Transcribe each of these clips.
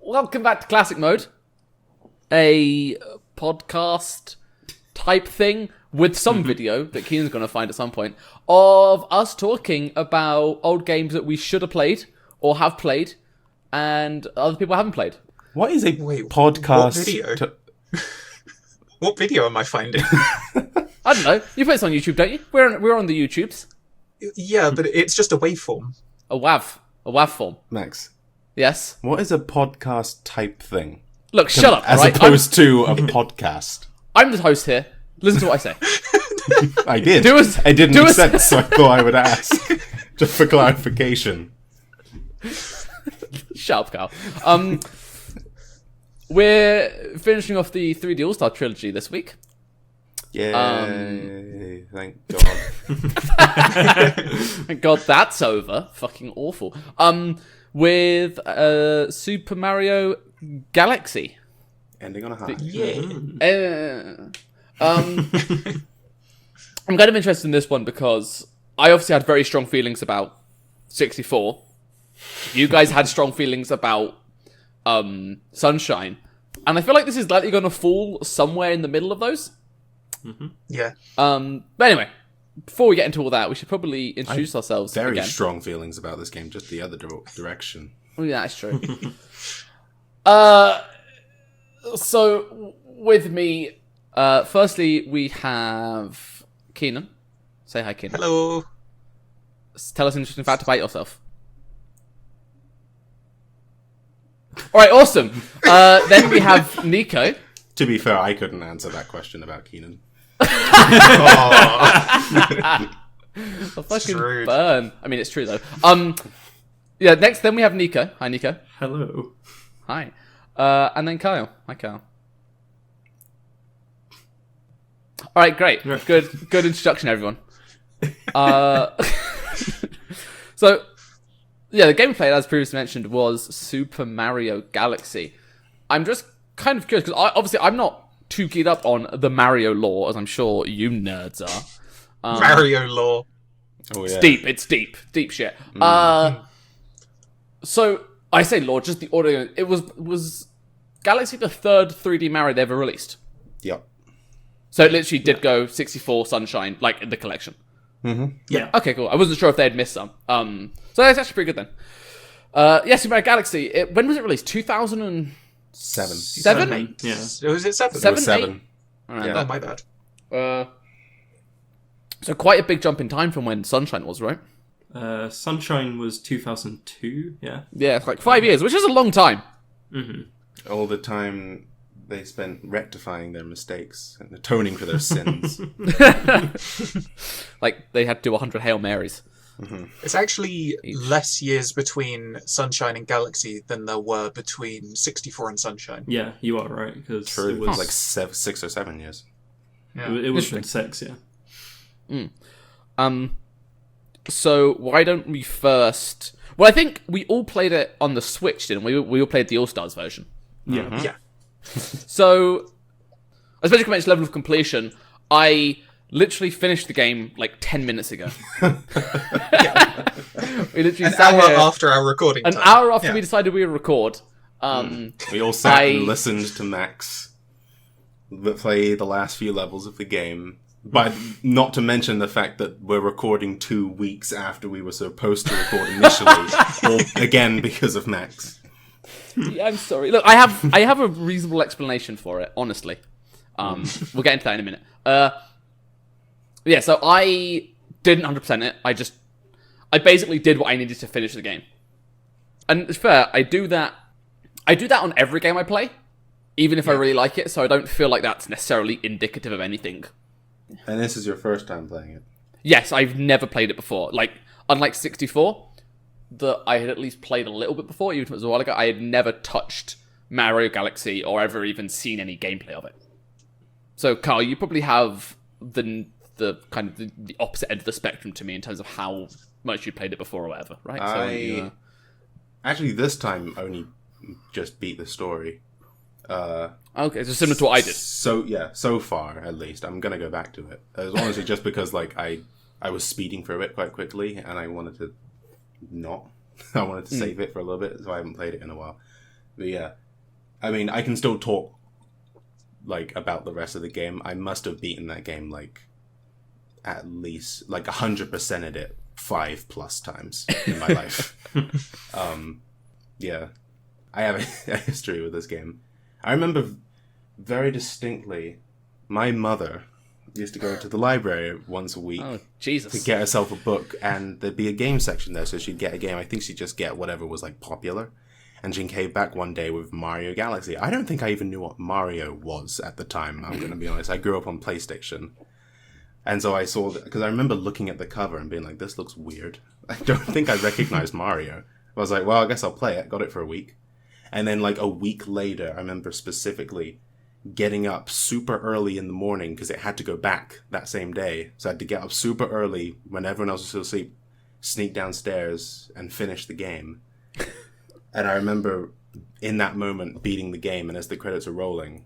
Welcome back to Classic Mode, a podcast type thing with some video that Keenan's going to find at some point of us talking about old games that we should have played or have played and other people haven't played. What is a podcast? What video? What video am I finding? I don't know. You put this on YouTube, don't you? We're on the YouTubes. Yeah, but it's just a waveform. A WAV form. Max, Yes. what is a podcast type thing? Look, shut up. As right? opposed to a podcast. I'm the host here. Listen to what I say. I did. It didn't make sense, so I thought I would ask. Just for clarification. Shut up, Carl. We're finishing off the 3D All-Star trilogy this week. Yay. Thank God. Thank God that's over. Fucking awful. With Super Mario Galaxy. Ending on a high. Yeah. I'm kind of interested in this one because I obviously had very strong feelings about 64. You guys had strong feelings about Sunshine. And I feel like this is likely going to fall somewhere in the middle of those. Mm-hmm. Yeah. But anyway, before we get into all that, we should probably introduce ourselves Very again. strong feelings about this game, just the other direction. Oh, yeah, that's true. So, with me, firstly, we have Keenan. Say hi, Keenan. Hello. Tell us an interesting fact about yourself. Alright, awesome. Then we have Nico. To be fair, I couldn't answer that question about Keenan. Oh, A fucking rude. burn. I mean, it's true, though. Yeah, next, then we have Nico. Hi, Nico. Hello. Hi. And then Kyle. Hi, Kyle. Alright, great. Good introduction, everyone. So, yeah, the game we played, as previously mentioned, was Super Mario Galaxy. I'm just kind of curious, because obviously I'm not too keyed up on the Mario lore, as I'm sure you nerds are. Mario lore. Oh, yeah. It's deep shit. So, I say lore, just the audio, it was Galaxy the third 3D Mario they ever released. Yep. So it literally did go 64 Sunshine, like in the collection. Yeah. Okay, cool. I wasn't sure if they had missed some. So that's actually pretty good then. Yeah, Super Mario Galaxy. When was it released? 2007? 7. Yeah. Was it 7? It was 7. 8? Around Yeah. Oh, my bad. So quite a big jump in time from when Sunshine was, right? Sunshine was 2002, yeah. Yeah, it's like 5 years, which is a long time. All the time they spent rectifying their mistakes and atoning for their sins. Like, they had to do 100 Hail Marys. It's actually less years between Sunshine and Galaxy than there were between 64 and Sunshine. Yeah, you are right, because True. it was Like 6 or 7 years. Yeah. it was been 6, yeah. So why don't we first... Well, I think we all played it on the Switch, didn't we? We all played the All-Stars version. Yeah. Yeah. So, especially compared to level of completion, I literally finished the game like 10 minutes ago. We literally An sat hour here, after our recording an time. hour after Yeah. we decided we would record. We all sat I- and listened to Max play the last few levels of the game. But not to mention the fact that we're recording 2 weeks after we were supposed to record initially. Or again, because of Max. Yeah, I'm sorry. Look, I have a reasonable explanation for it, honestly. We'll get into that in a minute. Yeah, so I didn't 100% it. I basically did what I needed to finish the game. And it's fair, I do that on every game I play, even if I really like it, so I don't feel like that's necessarily indicative of anything. And this is your first time playing it. Yes, I've never played it before. Like, unlike 64, that I had at least played a little bit before, even if it was a while ago, I had never touched Mario Galaxy or ever even seen any gameplay of it. So, Carl, you probably have the kind of the opposite end of the spectrum to me in terms of how much you played it before or whatever, right? Actually, this time only just beat the story. Okay, so similar to what I did. So yeah, so far at least, I'm gonna go back to it. It was honestly just because like I was speeding through it quite quickly, and I wanted to not. I wanted to save it for a little bit, so I haven't played it in a while. But yeah, I mean, I can still talk like about the rest of the game. I must have beaten that game like at least like 100%ed it 5+ times in my life. Yeah, I have a history with this game. I remember very distinctly my mother used to go to the library once a week to get herself a book, and there'd be a game section there, so she'd get a game. I think she'd just get whatever was like popular. And she came back one day with Mario Galaxy. I don't think I even knew what Mario was at the time, I'm going to be honest. I grew up on PlayStation. And so I saw because I remember looking at the cover and being like, this looks weird. I don't think I recognized Mario. I was like, well, I guess I'll play it. Got it for a week. And then like a week later, I remember specifically getting up super early in the morning because it had to go back that same day. So I had to get up super early when everyone else was still asleep, sneak downstairs and finish the game. And I remember in that moment beating the game, and as the credits are rolling,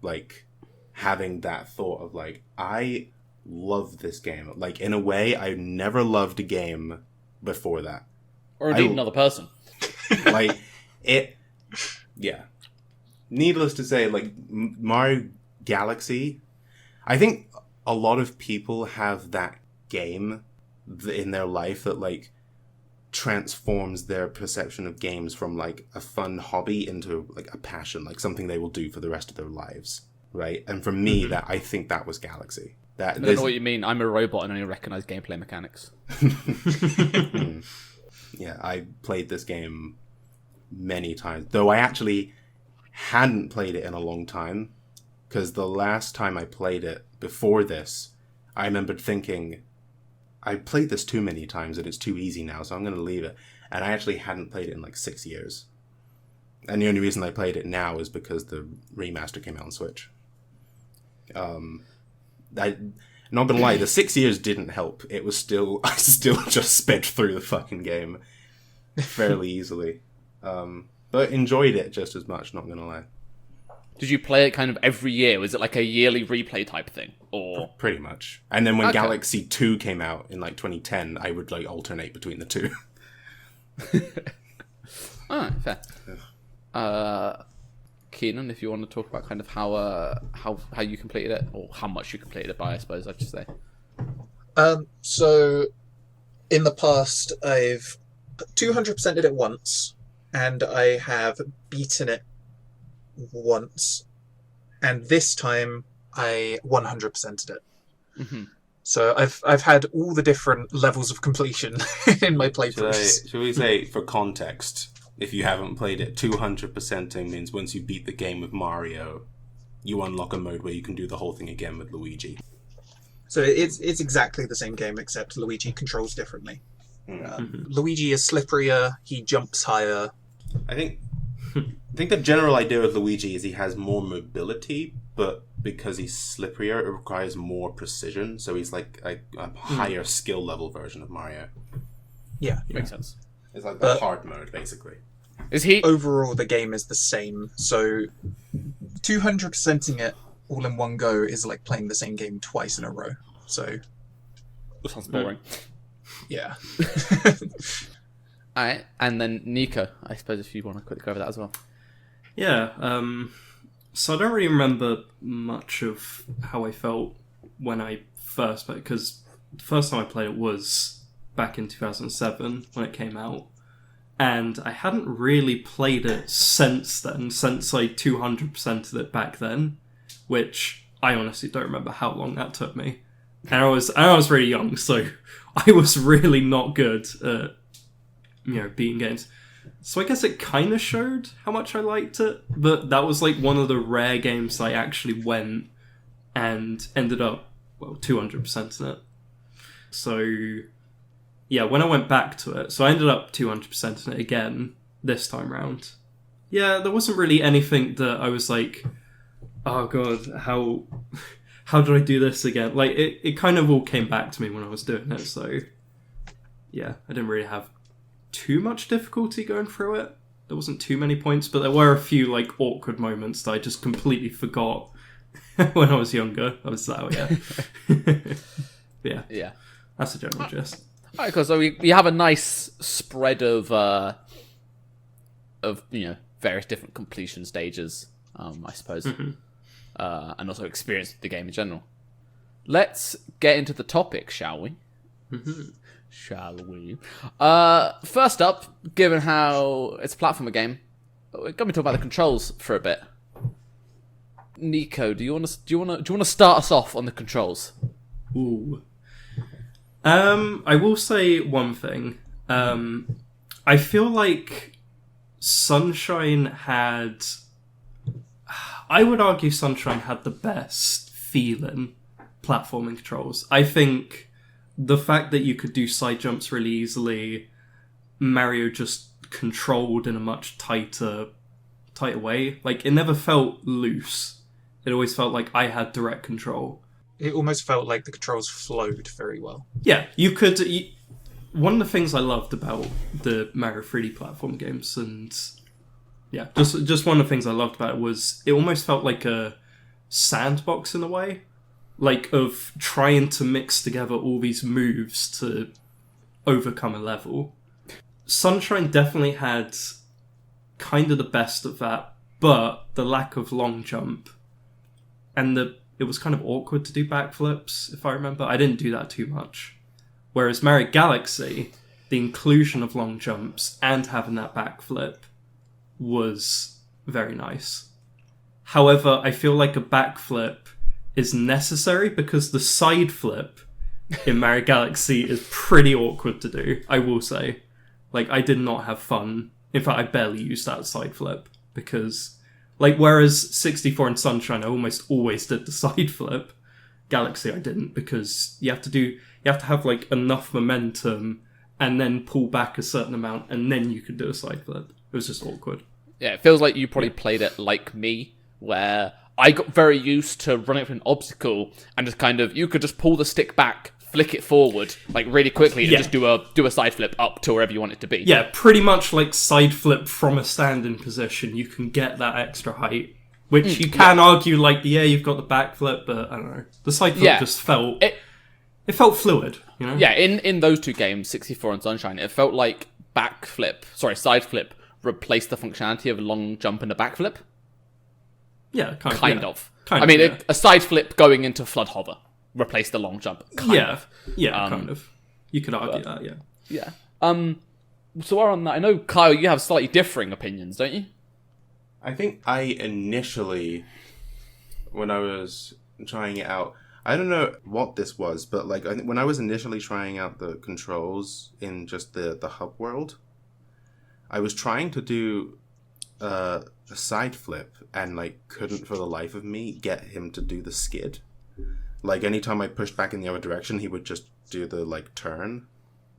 like having that thought of like, I love this game. Like in a way, I never loved a game before that. Or indeed another person. Like it, yeah. Needless to say, like Mario Galaxy, I think a lot of people have that game in their life that like transforms their perception of games from like a fun hobby into like a passion, like something they will do for the rest of their lives, right? And for me, that I think that was Galaxy. That I don't know what you mean. I'm a robot and only recognize gameplay mechanics. Yeah, I played this game many times, though I actually hadn't played it in a long time, because the last time I played it before this, I remembered thinking, I played this too many times and it's too easy now, so I'm going to leave it. And I actually hadn't played it in like 6 years. And the only reason I played it now is because the remaster came out on Switch. Not gonna lie, the 6 years didn't help. It was still, I still just sped through the fucking game fairly easily. But enjoyed it just as much, not gonna lie. Did you play it kind of every year? Was it like a yearly replay type thing? Or Pretty much. And then when Galaxy 2 came out in like 2010, I would like alternate between the two. Alright, fair. Keenan, if you want to talk about kind of how you completed it, or how much you completed it by, I suppose I'd just say. So, in the past, I've 200%ed it once, and I have beaten it once, and this time I 100%ed it. Mm-hmm. So I've had all the different levels of completion in my playthroughs. Should we say, for context, if you haven't played it, 200%ing means once you beat the game with Mario, you unlock a mode where you can do the whole thing again with Luigi. So it's exactly the same game, except Luigi controls differently. Luigi is slipperier, he jumps higher. I think the general idea of Luigi is he has more mobility, but because he's slipperier, it requires more precision. So he's like a higher skill level version of Mario. Yeah. Makes sense. It's like the hard mode, basically. Is he... Overall, the game is the same. So 200%ing it all in one go is like playing the same game twice in a row. So... That sounds boring. Yeah. Alright, and then Nico, I suppose if you want to quickly go over that as well. Yeah, so I don't really remember much of how I felt when I first played, because the first time I played it was back in 2007 when it came out, and I hadn't really played it since then, since I 200%ed it back then, which I honestly don't remember how long that took me. And I was really young, so I was really not good at, beating games. So I guess it kind of showed how much I liked it, but that was like one of the rare games I actually went and ended up, 200% in it. So, yeah, when I went back to it, so I ended up 200% in it again this time round. Yeah, there wasn't really anything that I was like, oh god, how did I do this again? Like, it kind of all came back to me when I was doing it, so yeah, I didn't really have too much difficulty going through it. There wasn't too many points, but there were a few like awkward moments that I just completely forgot when I was younger. I was like, oh yeah. Yeah. That's the general gist. Alright, cool. So we have a nice spread of various different completion stages, I suppose, and also experience the game in general. Let's get into the topic, shall we? Shall we? First up, given how it's a platformer game, we're going to talk about the controls for a bit. Nico, do you want to start us off on the controls? Ooh. I will say one thing. I feel like Sunshine had... I would argue Sunshine had the best feeling platforming controls. I think the fact that you could do side jumps really easily, Mario just controlled in a much tighter way. Like, it never felt loose. It always felt like I had direct control. It almost felt like the controls flowed very well. Yeah, you could... one of the things I loved about the Mario 3D platform games, and yeah, just one of the things I loved about it was it almost felt like a sandbox in a way, like of trying to mix together all these moves to overcome a level. Sunshine definitely had kind of the best of that, but the lack of long jump and it was kind of awkward to do backflips, if I remember. I didn't do that too much. Whereas Mario Galaxy, the inclusion of long jumps and having that backflip was very nice. However, I feel like a backflip is necessary because the side flip in Mario Galaxy is pretty awkward to do, I will say. Like, I did not have fun. In fact, I barely used that side flip because, like, whereas 64 and Sunshine, I almost always did the side flip. Galaxy, I didn't, because you have to have like enough momentum and then pull back a certain amount and then you could do a side flip. It was just awkward. Yeah, it feels like you probably played it like me, where I got very used to running up an obstacle and just kind of, you could just pull the stick back, flick it forward, like really quickly, and just do a side flip up to wherever you want it to be. Yeah, pretty much like side flip from a standing position. You can get that extra height. Which you can argue, like, yeah, you've got the backflip, but I don't know. The side flip just felt... It felt fluid, you know? Yeah, in those two games, 64 and Sunshine, it felt like side flip replaced the functionality of a long jump and a backflip. Yeah, kind of. I mean, a side flip going into Flood Hover replaced the long jump. Kind of. Yeah, kind of. You could argue that, yeah. Yeah. So while on that, I know, Kyle, you have slightly differing opinions, don't you? I think I initially, when I was trying it out, I don't know what this was, but like I think when I was initially trying out the controls in just the hub world, I was trying to do a side flip and like couldn't for the life of me get him to do the skid. Like anytime I pushed back in the other direction, he would just do the like turn,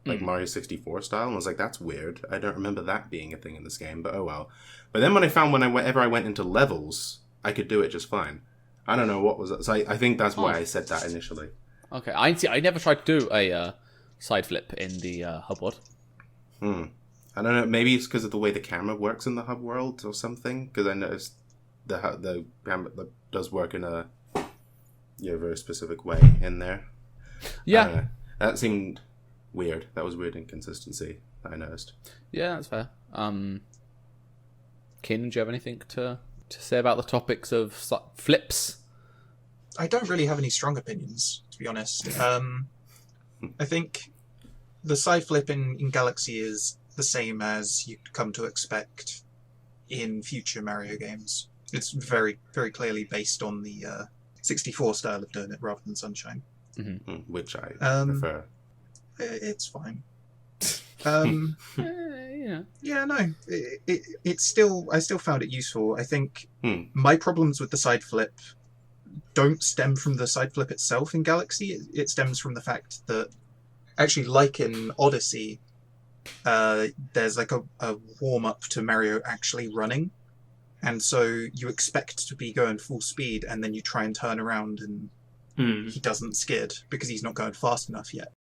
like Mario 64 style, and I was like, that's weird. I don't remember that being a thing in this game, but oh well. But then when I found whenever I went into levels, I could do it just fine. I don't know what was it. So I think that's why I said that initially. Okay, I never tried to do a side flip in the hub world. I don't know. Maybe it's because of the way the camera works in the hub world or something. Because I noticed the camera does work in a very specific way in there. Yeah, that seemed weird. That was weird inconsistency that I noticed. Yeah, that's fair. Kin, do you have anything to say about the topics of flips? I don't really have any strong opinions, to be honest. I think the side flip in Galaxy is the same as you'd come to expect in future Mario games. It's very, very clearly based on the 64 style of doing it rather than Sunshine. Which I prefer. It's fine. Yeah, no. It's still. I still found it useful. I think my problems with the side flip don't stem from the side flip itself in Galaxy. It stems from the fact that, actually, like in Odyssey, there's like a warm up to Mario actually running, and so you expect to be going full speed, and then you try and turn around, and he doesn't skid because he's not going fast enough yet.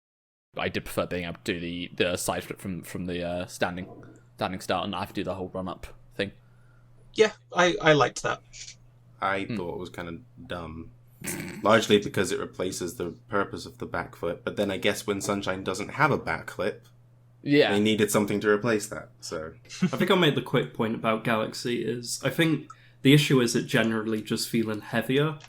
I did prefer being able to do the side flip from the standing start and not have to do the whole run up thing. Yeah, I liked that. I thought it was kind of dumb, largely because it replaces the purpose of the backflip. But then I guess when Sunshine doesn't have a backflip, Yeah. They needed something to replace that. So I think I'll make the quick point about Galaxy is I think the issue is it generally just feeling heavier.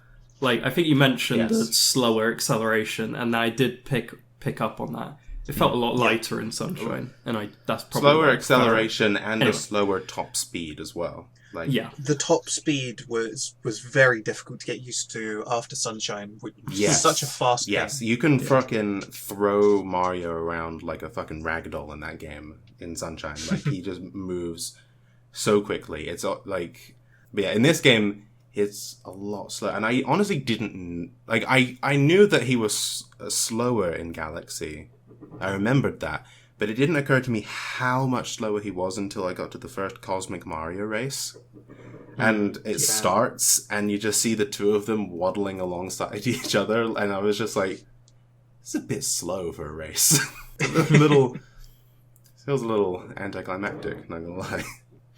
Like, I think you mentioned the slower acceleration, and I did pick up on that. It felt a lot lighter in Sunshine, and that's probably slower acceleration and a slower top speed as well. Like, the top speed was very difficult to get used to after Sunshine, which is such a fast game. Yes, you can fucking throw Mario around like a fucking ragdoll in that game in Sunshine. Like, he just moves so quickly. It's like... But yeah, in this game, it's a lot slower. And I honestly didn't... Like, I knew that he was slower in Galaxy. I remembered that. But it didn't occur to me how much slower he was until I got to the first Cosmic Mario race. And it starts, and you just see the two of them waddling alongside each other. And I was just like, it's a bit slow for a race. Feels a little anticlimactic, not gonna lie.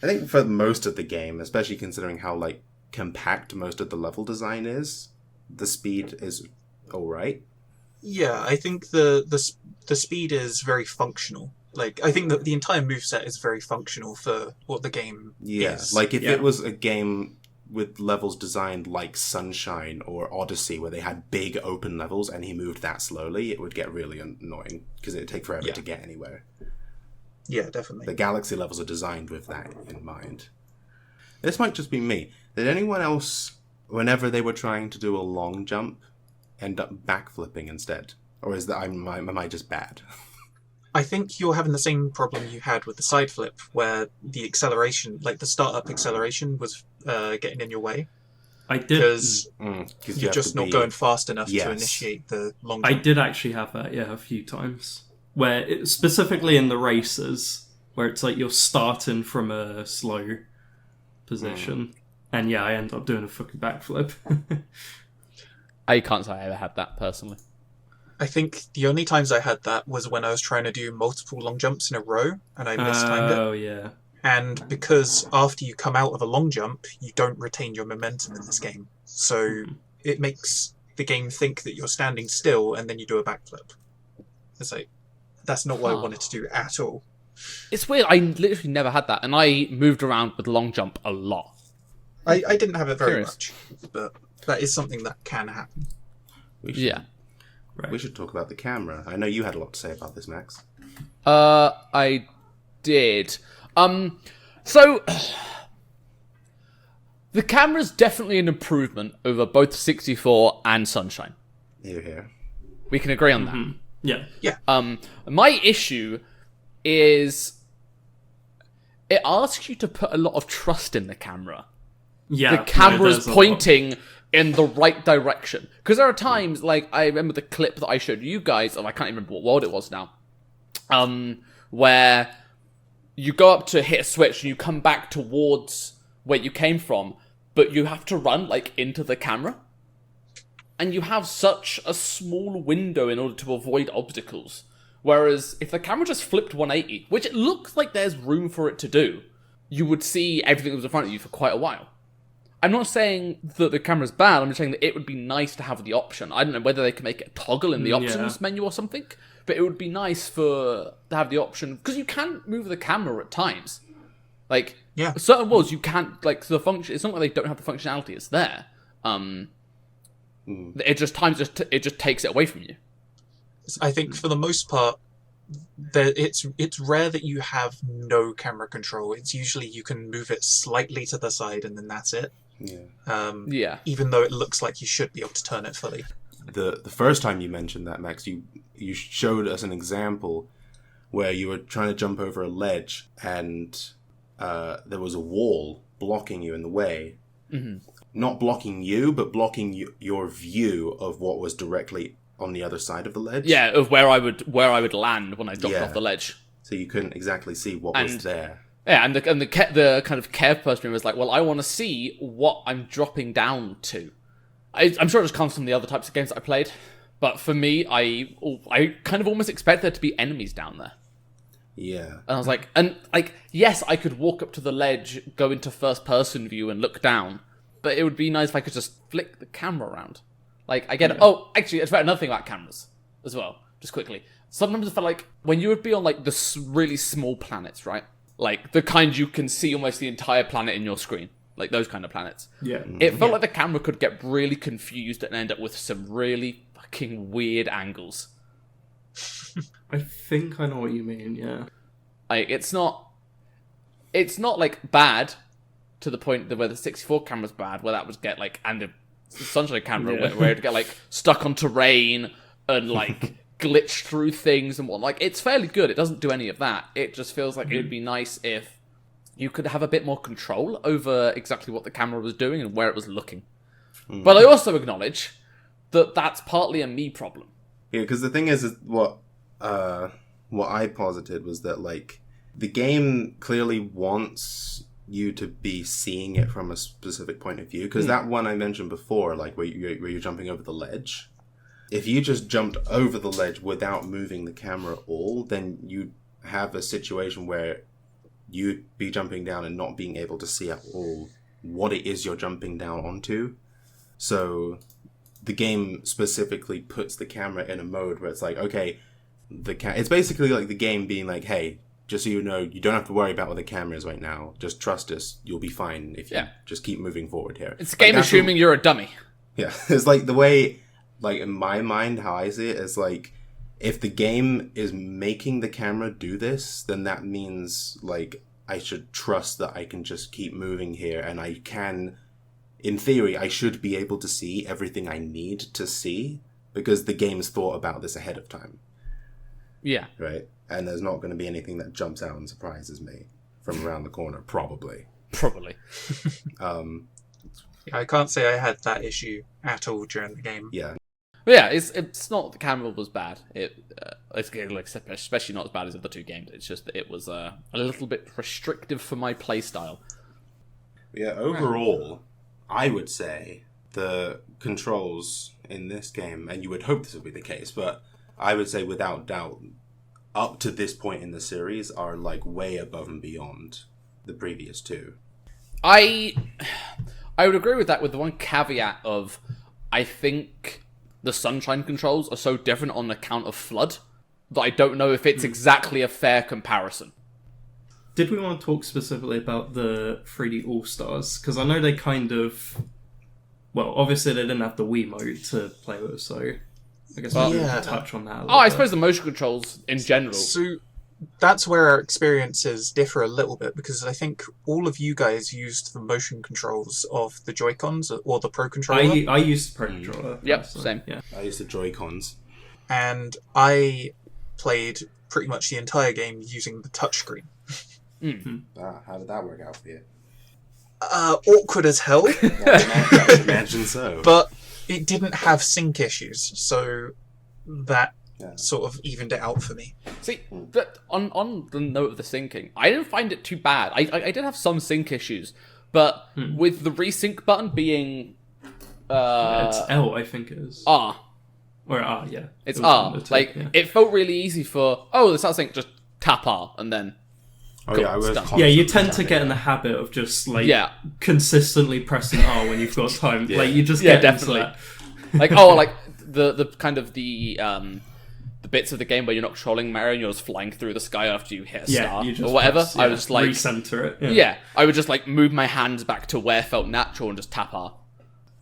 I think for most of the game, especially considering how, like, compact most of the level design is, the speed is alright. Yeah, I think the speed is very functional. Like, I think that the entire moveset is very functional for what the game is. Like, if it was a game with levels designed like Sunshine or Odyssey, where they had big open levels and he moved that slowly, it would get really annoying, because it would take forever to get anywhere. Yeah, definitely. The Galaxy levels are designed with that in mind. This might just be me. Did anyone else, whenever they were trying to do a long jump, end up backflipping instead? Or is that am I just bad? I think you're having the same problem you had with the side flip, where the acceleration, like the startup acceleration, was getting in your way. I did, because you're just not going fast enough to initiate the long jump. I did actually have that, a few times. Where, specifically in the races, where it's like you're starting from a slow position. And I end up doing a fucking backflip. I can't say I ever had that, personally. I think the only times I had that was when I was trying to do multiple long jumps in a row, and I mistimed it. Oh, yeah. And because after you come out of a long jump, you don't retain your momentum in this game. So it makes the game think that you're standing still, and then you do a backflip. It's like, that's not what I wanted to do at all. It's weird, I literally never had that, and I moved around with long jump a lot. I didn't have it very much, but that is something that can happen. We should talk about the camera. I know you had a lot to say about this, Max. I did. So the camera's definitely an improvement over both 64 and Sunshine. Here. We can agree on that. Yeah. My issue is it asks you to put a lot of trust in the camera. Yeah. The camera's pointing in the right direction. Because there are times, like, I remember the clip that I showed you guys, I can't even remember what world it was now, where you go up to hit a switch and you come back towards where you came from, but you have to run, like, into the camera. And you have such a small window in order to avoid obstacles. Whereas if the camera just flipped 180, which it looks like there's room for it to do, you would see everything that was in front of you for quite a while. I'm not saying that the camera's bad, I'm just saying that it would be nice to have the option. I don't know whether they can make it a toggle in the options menu or something, but it would be nice to have the option, because you can move the camera at times. Like, certain worlds you can't, like, the function, it's not like they don't have the functionality, it's there. It just takes it away from you. I think for the most part, it's rare that you have no camera control. It's usually you can move it slightly to the side and then that's it. Even though it looks like you should be able to turn it fully. The first time you mentioned that, Max, you showed us an example where you were trying to jump over a ledge and there was a wall blocking you in the way. Not blocking you, but blocking your view of what was directly on the other side of the ledge. Yeah, of where I would land when I dropped off the ledge. So you couldn't exactly see what was there. Yeah, and the kind of care person was like, well, I want to see what I'm dropping down to. I'm sure it just comes from the other types of games that I played, but for me, I kind of almost expect there to be enemies down there. Yeah. And I was like, yes, I could walk up to the ledge, go into first person view and look down, but it would be nice if I could just flick the camera around. Like, I get it. Oh, actually, it's about another thing about cameras as well, just quickly. sometimes it felt like when you would be on like the really small planets, right? Like the kind you can see almost the entire planet in your screen, like those kind of planets. Yeah. It felt like the camera could get really confused and end up with some really fucking weird angles. I think I know what you mean, yeah. Like it's not like bad to the point that where the 64 camera's bad, where that would get like, and the Sunshine camera where it'd get like stuck on terrain and like glitch through things and whatnot. Like it's fairly good. It doesn't do any of that. It just feels like it'd be nice if you could have a bit more control over exactly what the camera was doing and where it was looking. But I also acknowledge that that's partly a me problem. Yeah, because the thing is what I posited was that, like, the game clearly wants you to be seeing it from a specific point of view. Because that one I mentioned before, like, where you're jumping over the ledge, if you just jumped over the ledge without moving the camera at all, then you have a situation where you'd be jumping down and not being able to see at all what it is you're jumping down onto. So the game specifically puts the camera in a mode where it's like, okay, it's basically like the game being like, hey, just so you know, you don't have to worry about what the camera is right now. Just trust us. You'll be fine if you just keep moving forward here. It's a game assuming you're a dummy. Yeah. It's like the way, like in my mind, how I see it is like, if the game is making the camera do this, then that means like I should trust that I can just keep moving here and I can, in theory, I should be able to see everything I need to see because the game's thought about this ahead of time. Yeah. Right? And there's not going to be anything that jumps out and surprises me from around the corner, probably. I can't say I had that issue at all during the game. Yeah. But yeah, it's not the camera was bad. It's like, especially not as bad as the other two games. It's just that it was a little bit restrictive for my playstyle. Yeah, overall, I would say the controls in this game, and you would hope this would be the case, but I would say without doubt, up to this point in the series, are like way above and beyond the previous two. I would agree with that, with the one caveat of I think the Sunshine controls are so different on account of Flood that I don't know if it's exactly a fair comparison. Did we want to talk specifically about the 3D All-Stars? Because I know they kind of... Well, obviously they didn't have the Wiimote to play with, so I guess we can touch on that a little I bit. suppose the motion controls in general. So that's where our experiences differ a little bit, because I think all of you guys used the motion controls of the Joy-Cons or the Pro Controller. I used the Pro Controller. Yep, so, same. Yeah. I used the Joy-Cons. And I played pretty much the entire game using the touchscreen. How did that work out for you? Awkward as hell, I would imagine so. but it didn't have sync issues, so that sort of evened it out for me. See, but on the note of the syncing, I didn't find it too bad. I did have some sync issues, but with the resync button being It's L, I think it is. R. Or R, yeah. It's It was R. one of the two, Like, yeah. it felt really easy for, it's not sync, just tap R, and then... Oh yeah, I was Done. Yeah, you constantly tend to tapping get in it. the habit of just, like, Yeah. consistently pressing R when you've got time. Yeah. Like, you just Yeah, get definitely. into Like, like, the kind of the bits of the game where you're not controlling Mario and you're just flying through the sky after you hit a that. Yeah, star you just or whatever. press, I was like... recenter it. Yeah, I would just, like, move my hands back to where it felt natural and just tap R.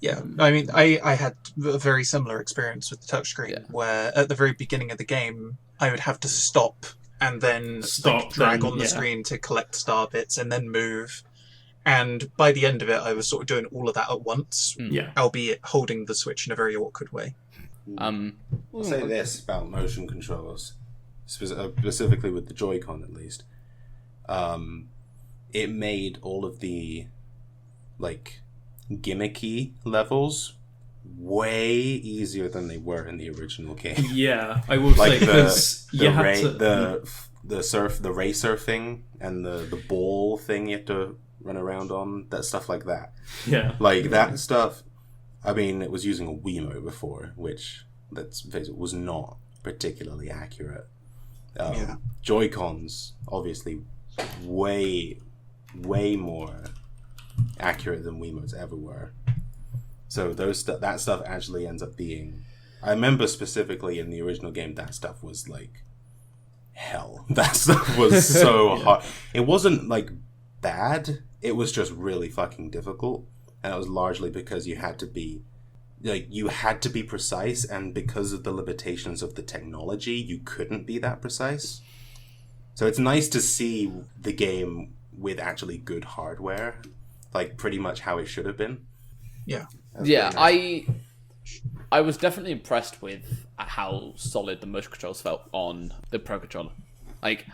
Yeah, I mean, I had a very similar experience with the touchscreen, where at the very beginning of the game, I would have to stop and then drag on the screen to collect star bits and then move. And by the end of it, I was sort of doing all of that at once, albeit holding the Switch in a very awkward way. I'll say this about motion controls, specifically with the Joy-Con at least. It made all of the, like, gimmicky levels way easier than they were in the original game. Yeah, I will say, because you had to... the ray surfing and the ball thing you have to run around on, that stuff like that. Yeah. Like, that stuff, I mean, it was using a Wiimote before, which, let's face it, was not particularly accurate. Joy-Cons, obviously, way more accurate than Wiimotes ever were. So that stuff actually ends up being I remember specifically in the original game that stuff was like hell. That stuff was so hard. It wasn't like bad. It was just really fucking difficult, and it was largely because you had to be precise, and because of the limitations of the technology, you couldn't be that precise. So it's nice to see the game with actually good hardware, like pretty much how it should have been. Yeah. Yeah, I was definitely impressed with how solid the motion controls felt on the Pro Controller. Like,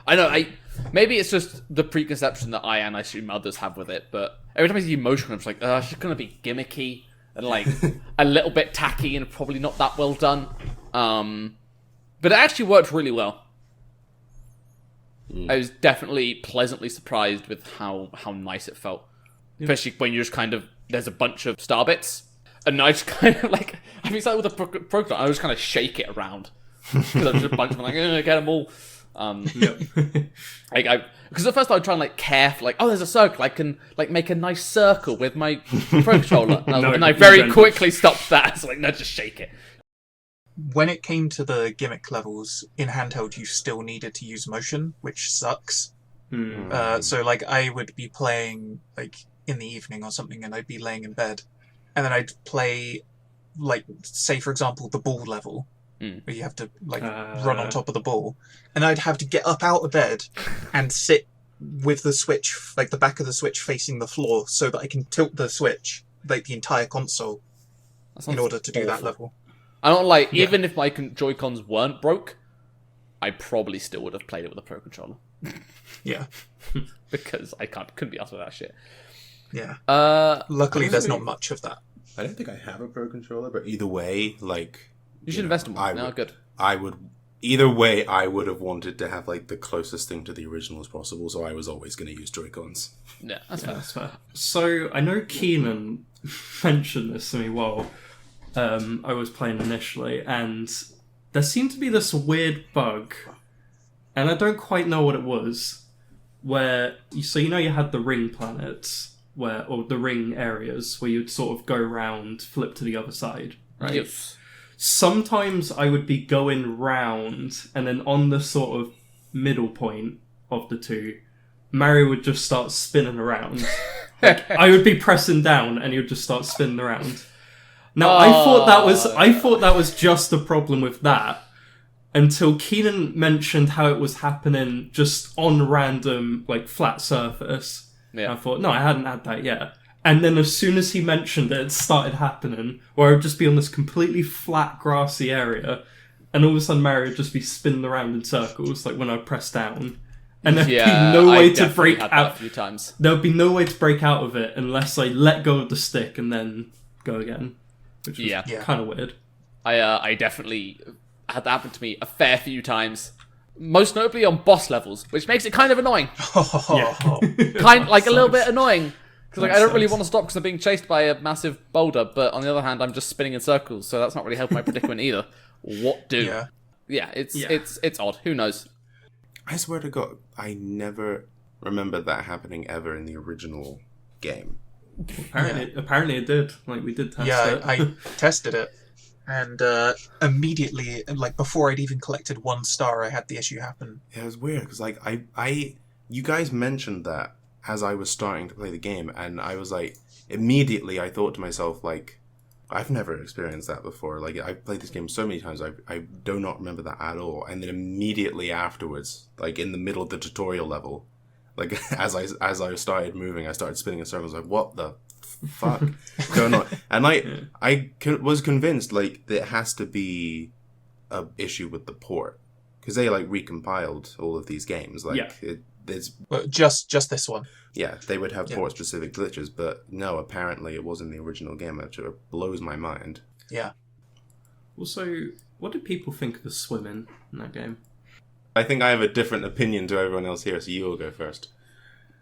maybe it's just the preconception that I and I assume others have with it, but every time I see motion controls, I'm like, it's just gonna be gimmicky and like a little bit tacky and probably not that well done. But it actually worked really well. I was definitely pleasantly surprised with how nice it felt. Especially when you're just kind of, there's a bunch of star bits, and I just kind of like, I mean, it's like with the program, I just kind of shake it around. Because there's just a bunch of them, like, get them all. Because at first I would try and like care for like, there's a circle, I can like make a nice circle with my Pro Controller. And I very quickly stopped that. So like, no, just shake it. When it came to the gimmick levels in handheld, you still needed to use motion, which sucks. So like I would be playing like in the evening or something, and I'd be laying in bed, and then I'd play like, say for example, the ball level, where you have to like run on top of the ball, and I'd have to get up out of bed and sit with the Switch, like the back of the Switch facing the floor, so that I can tilt the Switch, like the entire console, in order to do that level. I don't like, even if my Joy-Cons weren't broke, I probably still would have played it with a Pro Controller. Yeah. Because I couldn't be asked with that shit. Yeah. Luckily, there's not much of that. I don't think I have a Pro Controller, but either way, like... You should invest in one. Good. Either way, I would have wanted to have like the closest thing to the original as possible, so I was always going to use Joy-Cons. Yeah, that's fair. So, I know Keenan mentioned this to me while I was playing initially, and there seemed to be this weird bug, and I don't quite know what it was, where, so you had the ring planets, or the ring areas, where you'd sort of go around, flip to the other side, right? Yes. Sometimes I would be going round, and then on the sort of middle point of the two, Mario would just start spinning around. Like, I would be pressing down, and he would just start spinning around. Now, I thought that was just a problem with that, until Keenan mentioned how it was happening just on random, like, flat surface. Yeah. I thought, no, I hadn't had that yet. And then as soon as he mentioned it started happening, where I would just be on this completely flat, grassy area, and all of a sudden Mario would just be spinning around in circles, like when I press down. And there'd be no way to break out. A few times. There would be no way to break out of it unless I let go of the stick and then go again. Which was kind of weird. I definitely had that happen to me a fair few times. Most notably on boss levels, which makes it kind of annoying. Like a little bit annoying. Because like, I don't really want to stop because I'm being chased by a massive boulder, but on the other hand, I'm just spinning in circles, so that's not really helping my predicament either. What do? Yeah, it's odd. Who knows? I swear to God, I never remember that happening ever in the original game. Apparently it did. Like, we did test it. Yeah, I tested it. And immediately, like before I'd even collected 1 star, I had the issue happen. Yeah, it was weird, because like, you guys mentioned that as I was starting to play the game, and I was like, immediately I thought to myself, like, I've never experienced that before. Like, I've played this game so many times, I do not remember that at all. And then immediately afterwards, like in the middle of the tutorial level, like as I started moving, I started spinning in circles. Like, what the fuck going on? And I was convinced like that it has to be a issue with the port, because they like recompiled all of these games. Like it's just this one. Yeah, they would have port-specific glitches, but no, apparently it was in the original game, which blows my mind. Yeah. Also, what did people think of the swimming in that game? I think I have a different opinion to everyone else here, so you will go first.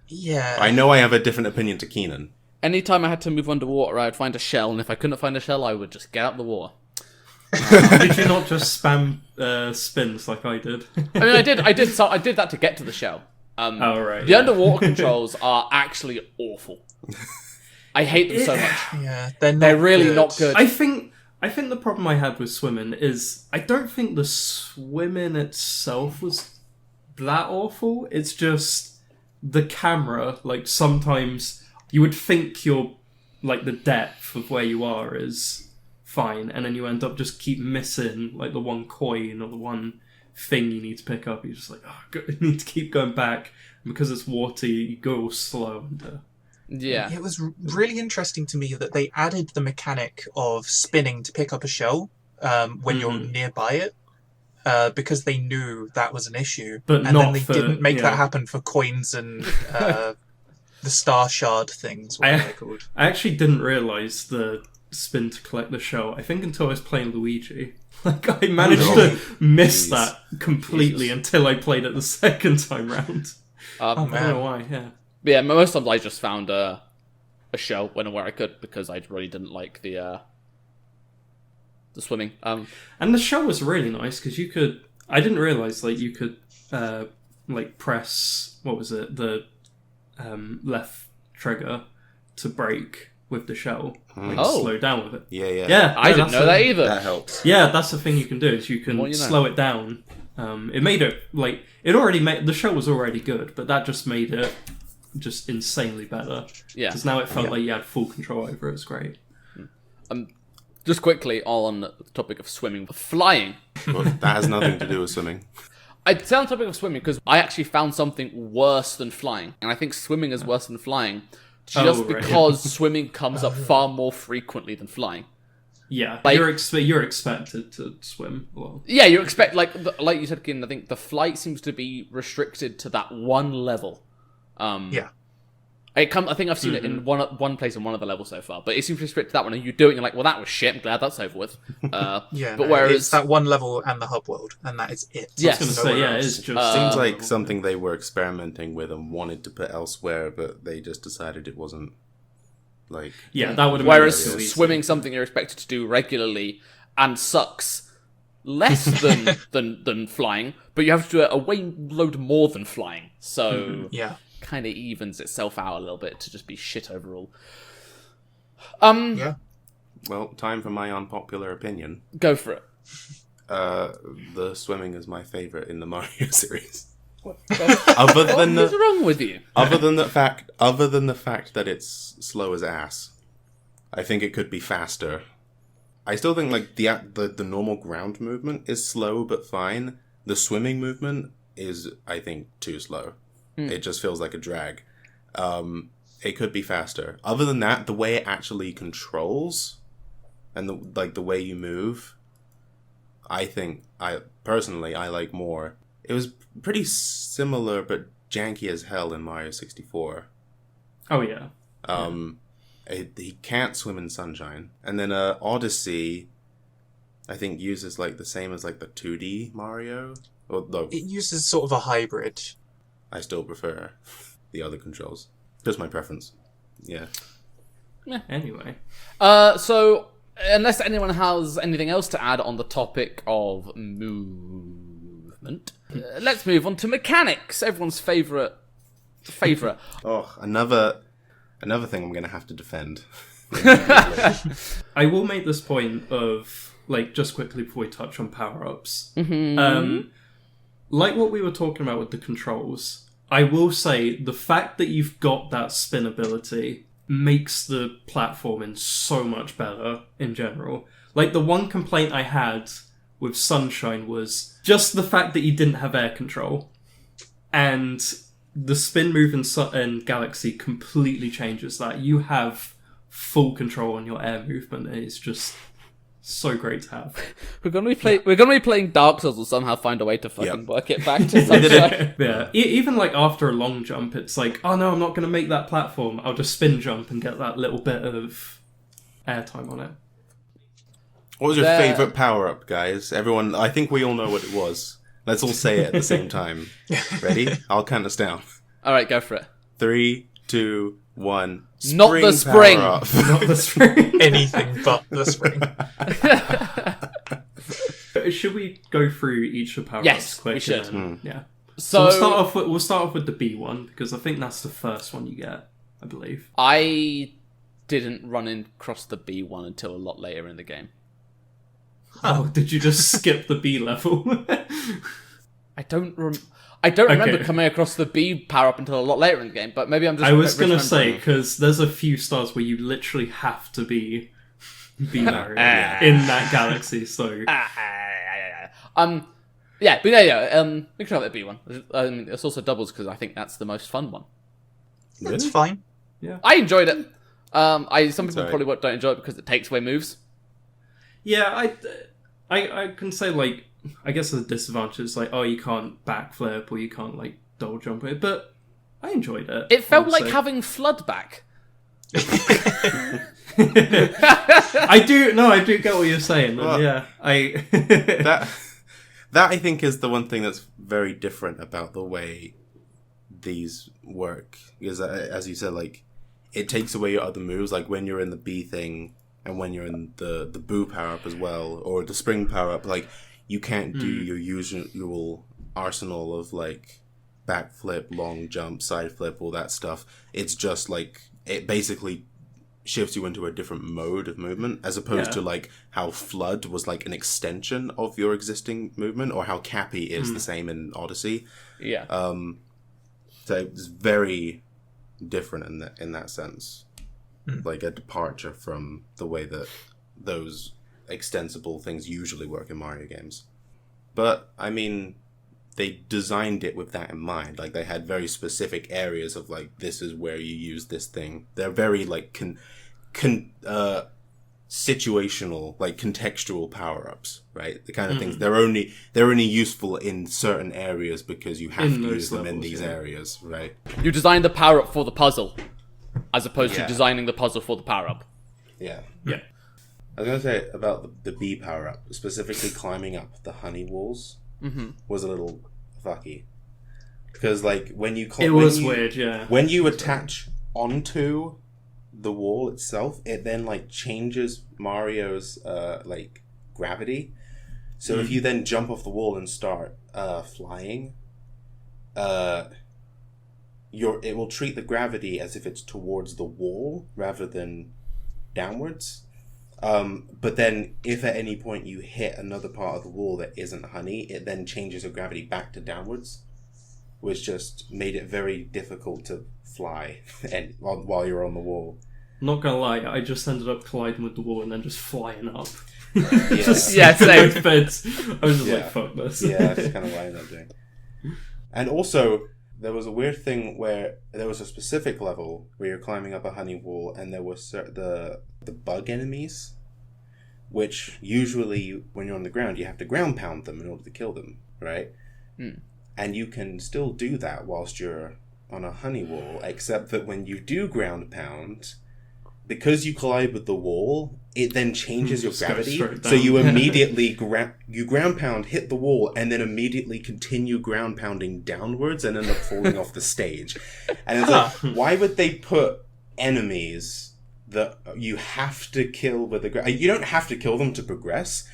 Yeah. I know I have a different opinion to Keenan. Anytime I had to move underwater, I would find a shell, and if I couldn't find a shell, I would just get out of the water. Did you not just spam spins like I did? I mean, I did. So I did that to get to the shell. The underwater controls are actually awful. I hate them so much. Yeah, they're really not good. I think I think the problem I had with swimming is I don't think the swimming itself was that awful. It's just the camera, like, sometimes you would think you're, like, the depth of where you are is fine, and then you end up just keep missing, like, the one coin or the one thing you need to pick up. You're just like, you need to keep going back. And because it's water, you go all slow. And, Yeah. It was really interesting to me that they added the mechanic of spinning to pick up a shell when you're nearby it, because they knew that was an issue. But and not then they for- didn't make yeah. that happen for coins and the star shard things, what are they called? I actually didn't realise the spin to collect the shell, I think, until I was playing Luigi. Like, I managed to miss that completely until I played it the second time round. Oh, I don't man. know why, yeah. Yeah, most times I just found a shell where I could because I really didn't like the swimming. And the shell was really nice because you could... I didn't realise, like, you could, like, press... What was it? The left trigger to brake with the shell. Like, slow down with it. Yeah, yeah. Yeah, I didn't that's know that either. That helps. Yeah, that's the thing you can do, is you can Well, you know. slow it down. It made it, like... It already made... The show was already good, but that just made it just insanely better. Yeah. Because now it felt like you had full control over it. It's great. Just quickly on the topic of swimming, flying. But that has nothing to do with swimming. I'd say on the topic of swimming because I actually found something worse than flying, and I think swimming is worse than flying, just right, because swimming comes up far more frequently than flying. Yeah, Like- you're expected to swim a lot. Yeah, you expect like you said, Keaton, I think the flight seems to be restricted to that one level. Yeah. I think I've seen it in one place in one of the levels so far, but it seems restricted to that one, and you do it, and you're like, well, that was shit. I'm glad that's over with. Yeah, but no, whereas it's that one level and the hub world, and that is it. Yes. I was Nowhere going to say, yeah, else. it's just... Seems like something they were experimenting with and wanted to put elsewhere, but they just decided it wasn't, like... Yeah, that would have whereas made it easy. swimming something you're expected to do regularly and sucks less than flying, but you have to do it a way load more than flying. So Yeah. kind of evens itself out a little bit to just be shit overall. Yeah. Well, time for my unpopular opinion. Go for it. The swimming is my favourite in the Mario series. What Other than is the wrong with you? other than the fact that it's slow as ass, I think it could be faster. I still think like the normal ground movement is slow but fine. The swimming movement is, I think, too slow. It just feels like a drag. It could be faster. Other than that, the way it actually controls and the way you move, I think I like more. It was pretty similar but janky as hell in Mario 64. Oh, yeah. He can't swim in sunshine. And then Odyssey, I think, uses like the same as like the 2D Mario. Or no, It uses sort of a hybrid. I still prefer the other controls. Just my preference. Yeah. Anyway. So, unless anyone has anything else to add on the topic of movement, let's move on to mechanics. Everyone's favourite. Oh, another thing I'm going to have to defend. I will make this point of, like, just quickly before we touch on power-ups. Like what we were talking about with the controls, I will say the fact that you've got that spin ability makes the platforming so much better in general. Like, the one complaint I had with Sunshine was just the fact that you didn't have air control. And the spin move in Galaxy completely changes that. You have full control on your air movement, and it's just so great to have. We're gonna be playing Dark Souls. We'll somehow find a way to fucking work it back to They did sunshine. Yeah, even like after a long jump, it's like, oh no, I'm not going to make that platform. I'll just spin jump and get that little bit of airtime on it. What was your There- favourite power-up, guys? Everyone, I think we all know what it was. Let's all say it at the same time. Ready? I'll count us down. All right, go for it. 3, 2, 1. Not the spring. power-up. Not the spring. Anything but the spring. Should we go through each of the power-ups Yes, quick? we should. And then, yeah. So, we'll start off with the B one, because I think that's the first one you get, I believe. I didn't run across the B1 until a lot later in the game. Oh, did you just skip the B level? I don't remember Okay. coming across the B power up until a lot later in the game, but maybe I'm just. I was gonna say, misremembering. because there's a few stars where you literally have to be Mario in that galaxy, so... Yeah, but yeah. We can try the B one. I mean, it's also doubles because I think that's the most fun one. That's Really? fine. I enjoyed it. Some people Sorry. probably don't enjoy it because it takes away moves. Yeah, I can say, like, I guess the disadvantage is, like, oh, you can't backflip or you can't, like, double jump it, but I enjoyed it. It felt I would like say. having Flood back. I do get what you're saying. And Well, yeah, That I think is the one thing that's very different about the way these work. Is that, as you said, like, it takes away your other moves, like when you're in the B thing and when you're in the boo power up as well, or the spring power up, like, you can't do your usual arsenal of, like, backflip, long jump, side flip, all that stuff. It's just like, it basically shifts you into a different mode of movement, as opposed to, like, how Flood was like an extension of your existing movement, or how Cappy is the same in Odyssey. Yeah. So it's very different in that sense. Like a departure from the way that those extensible things usually work in Mario games. But, I mean, they designed it with that in mind. Like, they had very specific areas of, like, this is where you use this thing. They're very, like, situational, like, contextual power-ups, right? The kind of things, they're only useful in certain areas because you have In to those use them in levels, these yeah. areas, right? You designed the power up for the puzzle, as opposed to Yeah. designing the puzzle for the power up. Yeah. yeah. I was going to say about the B power-up, specifically climbing up the honey walls, was a little fucky. Because, like, when you... It was weird, yeah. When you attach onto the wall itself, it then, like, changes Mario's, like, gravity. So if you then jump off the wall and start flying, it will treat the gravity as if it's towards the wall rather than downwards. But then if at any point you hit another part of the wall that isn't honey, it then changes your gravity back to downwards, which just made it very difficult to fly and while you're on the wall. Not gonna lie, I just ended up colliding with the wall and then just flying up. Yeah, Yeah, same. Both beds. I was just Yeah. like, fuck this. yeah, that's kind of what I ended up doing. And also, there was a weird thing where there was a specific level where you're climbing up a honey wall, and there was the bug enemies, which usually when you're on the ground you have to ground pound them in order to kill them, right? And you can still do that whilst you're on a honey wall, except that when you do ground pound, because you collide with the wall, it then changes your Just goes gravity. straight So down. you immediately you ground pound, hit the wall, and then immediately continue ground pounding downwards and end up falling off the stage. And it's like, why would they put enemies that you have to kill with a you don't have to kill them to progress.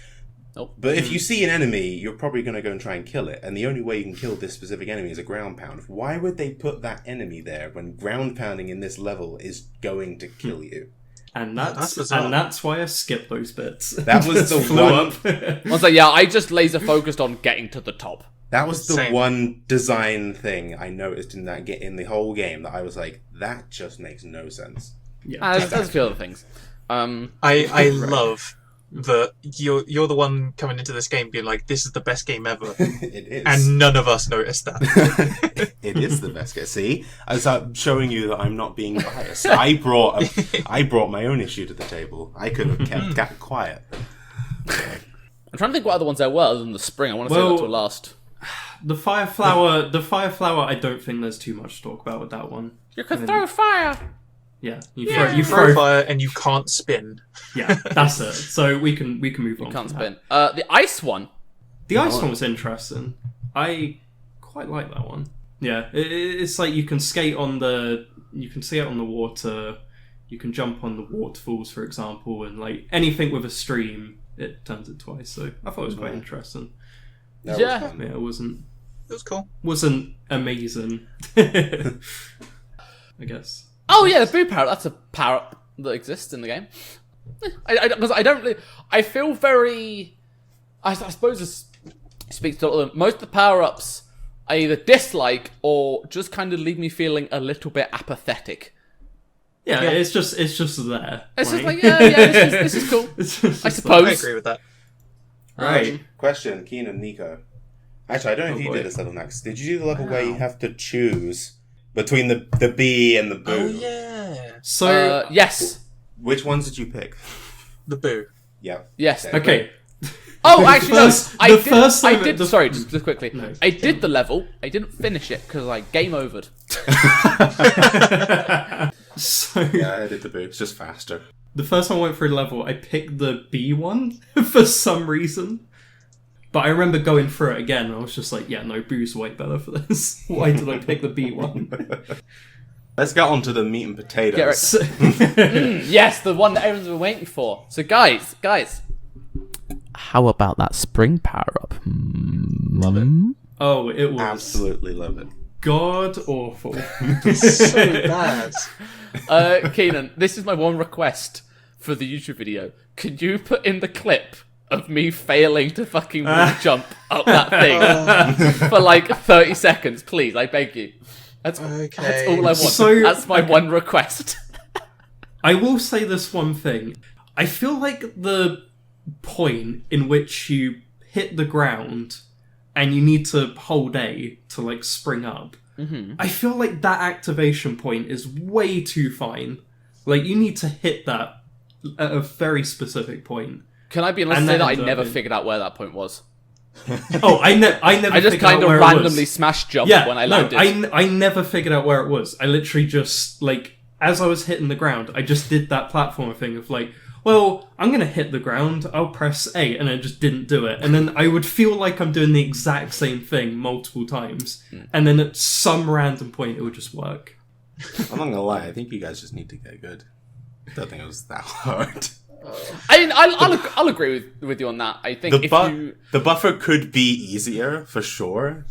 Nope. But if you see an enemy, you're probably going to go and try and kill it. And the only way you can kill this specific enemy is a ground pound. Why would they put that enemy there when ground pounding in this level is going to kill you? And That's bizarre. that's why I skipped those bits. That was the Flew one. up. I was like, yeah, I just laser focused on getting to the top. That was the Same. one design thing I noticed in the whole game that I was like, that just makes no sense. Yeah. There's a few other things. I love that you're the one coming into this game being like, this is the best game ever, It is. and none of us noticed that. It is the best game. See, as I'm showing you that I'm not being biased. I brought my own issue to the table. I could have kept quiet. I'm trying to think what other ones there were other than the spring. I want to say that to last. The fire flower, I don't think there's too much to talk about with that one. You can throw fire. Yeah, you You throw throw fire and you can't spin. Yeah, that's it. So we can move on. You can't from spin. that. The ice one. The ice one was interesting. I quite like that one. Yeah, it's like you can skate on you can see it on the water. You can jump on the waterfalls, for example, and like anything with a stream, it turns it twice. So I thought it was quite interesting. That Yeah. was fun. Yeah, it It was cool. wasn't amazing. I guess. Oh yeah, the boo power. That's a power that exists in the game. Because I don't. I feel very I suppose this speaks to all of them. Most of the power-ups I either dislike or just kind of leave me feeling a little bit apathetic. Yeah, it's just there. It's just like, this is cool. I suppose. I agree with that. Right. Question, Keenan, Nico. Actually, I don't know if you did this level next. Did you do the level where you have to choose between the bee and the boo? Oh, yeah. So, yes. Which ones did you pick? The boo. Yeah. Yes. okay. Oh, actually, I did. the- Sorry, just quickly. No. I did the level. I didn't finish it because I game overed. So, Yeah, I did the boo. It's just faster. the first time I went through the level, I picked the B one for some reason. But I remember going through it again, and I was just like, yeah, no, Boo's way better for this. Why did I pick the B one? Let's get on to the meat and potatoes. Get right. So- Yes, the one that everyone's been waiting for. So, guys, how about that spring power up? Love it. oh, it was Absolutely love it. god awful. So bad. Keenan, this is my one request for the YouTube video. Could you put in the clip of me failing to fucking wall jump up that thing for like 30 seconds, please? I beg you. That's all I want. So- That's my one request. I will say this one thing. I feel like the point in which you hit the ground and you need to hold A to like spring up, I feel like that activation point is way too fine. Like you need to hit that at a very specific point. Can I be honest And and say then that I never the- figured out where that point was? Oh, I never. I just figured kind out of where it randomly was. smash jumped Yeah, when I no, landed. I never figured out where it was. I literally just like as I was hitting the ground, I just did that platformer thing of like, well, I'm gonna hit the ground, I'll press A, and I just didn't do it. And then I would feel like I'm doing the exact same thing multiple times, and then at some random point it would just work. I'm not gonna lie, I think you guys just need to get good. I don't think it was that hard. I mean, I'll agree with you on that. I think The buffer could be easier for sure,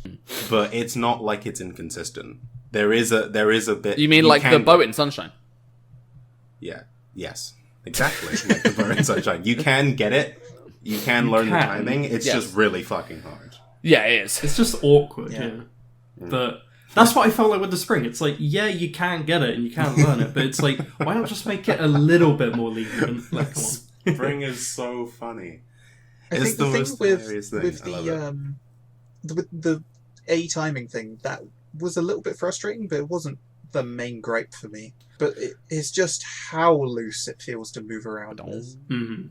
but it's not like it's inconsistent. There is a bit. You mean like the boat in Sunshine? Yeah. Yes. Exactly. Like the boat in Sunshine. You can get it. You can learn the timing. It's just really fucking hard. Yeah, it is. It's just awkward, Yeah. yeah. But that's what I felt like with the spring. It's like, yeah, you can get it and you can learn it, but it's like, why not just make it a little bit more lenient? Like, come on. Spring is so funny. I It's think the the thing most with hilarious thing. with I love the A timing thing that was a little bit frustrating, but it wasn't the main gripe for me. But it's just how loose it feels to move around. Mhm.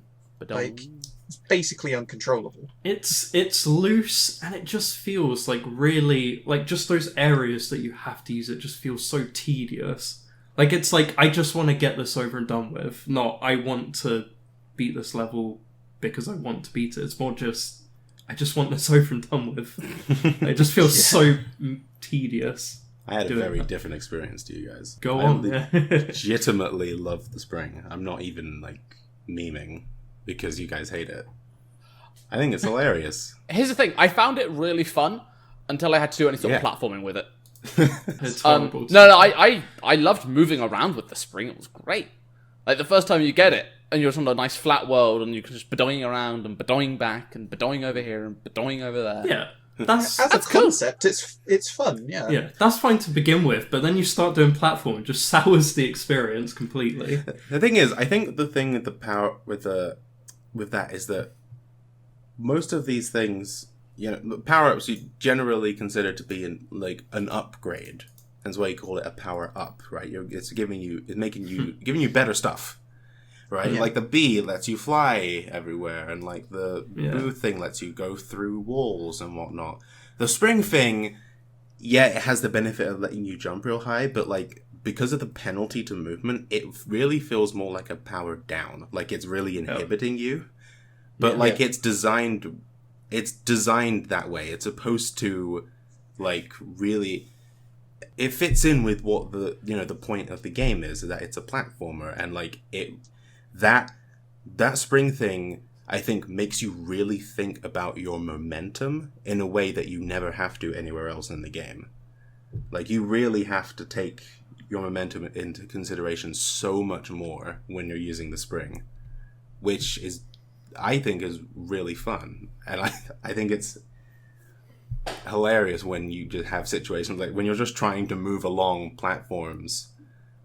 Like it's basically uncontrollable. It's loose and it just feels like really like just those areas that you have to use it just feels so tedious. Like it's like I just want to get this over and done with, not I want to beat this level because I want to beat it. It's more just I just want this over and done with. It just feels so tedious. I had a doing very that. different experience to you guys. Go I on. Yeah. legitimately love the spring. I'm not even like memeing because you guys hate it. I think it's hilarious. Here's the thing. I found it really fun until I had to do any sort of platforming with it. It's horrible. No, I loved moving around with the spring. It was great. Like the first time you get it, and you're on a nice flat world, and you can just bedoing around and bedoing back and bedoing over here and bedoing over there. Yeah. That's As a cool. concept, it's fun. Yeah. yeah, that's fine to begin with, but then you start doing platform, it just sours the experience completely. The thing is, I think the thing with the power with that is that most of these things, you know, power-ups you generally consider to be an upgrade. That's why you call it a power up, right? It's giving you better stuff, right? Yeah. Like the bee lets you fly everywhere, and like the Yeah. boo thing lets you go through walls and whatnot. The spring thing, yeah, it has the benefit of letting you jump real high, but like because of the penalty to movement, it really feels more like a power down. Like it's really inhibiting you. But like it's designed that way. It's supposed to like really it fits in with what the point of the game is, that it's a platformer, and like that spring thing I think makes you really think about your momentum in a way that you never have to anywhere else in the game. Like you really have to take your momentum into consideration so much more when you're using the spring, which is I think is really fun, and I think it's hilarious when you just have situations like when you're just trying to move along platforms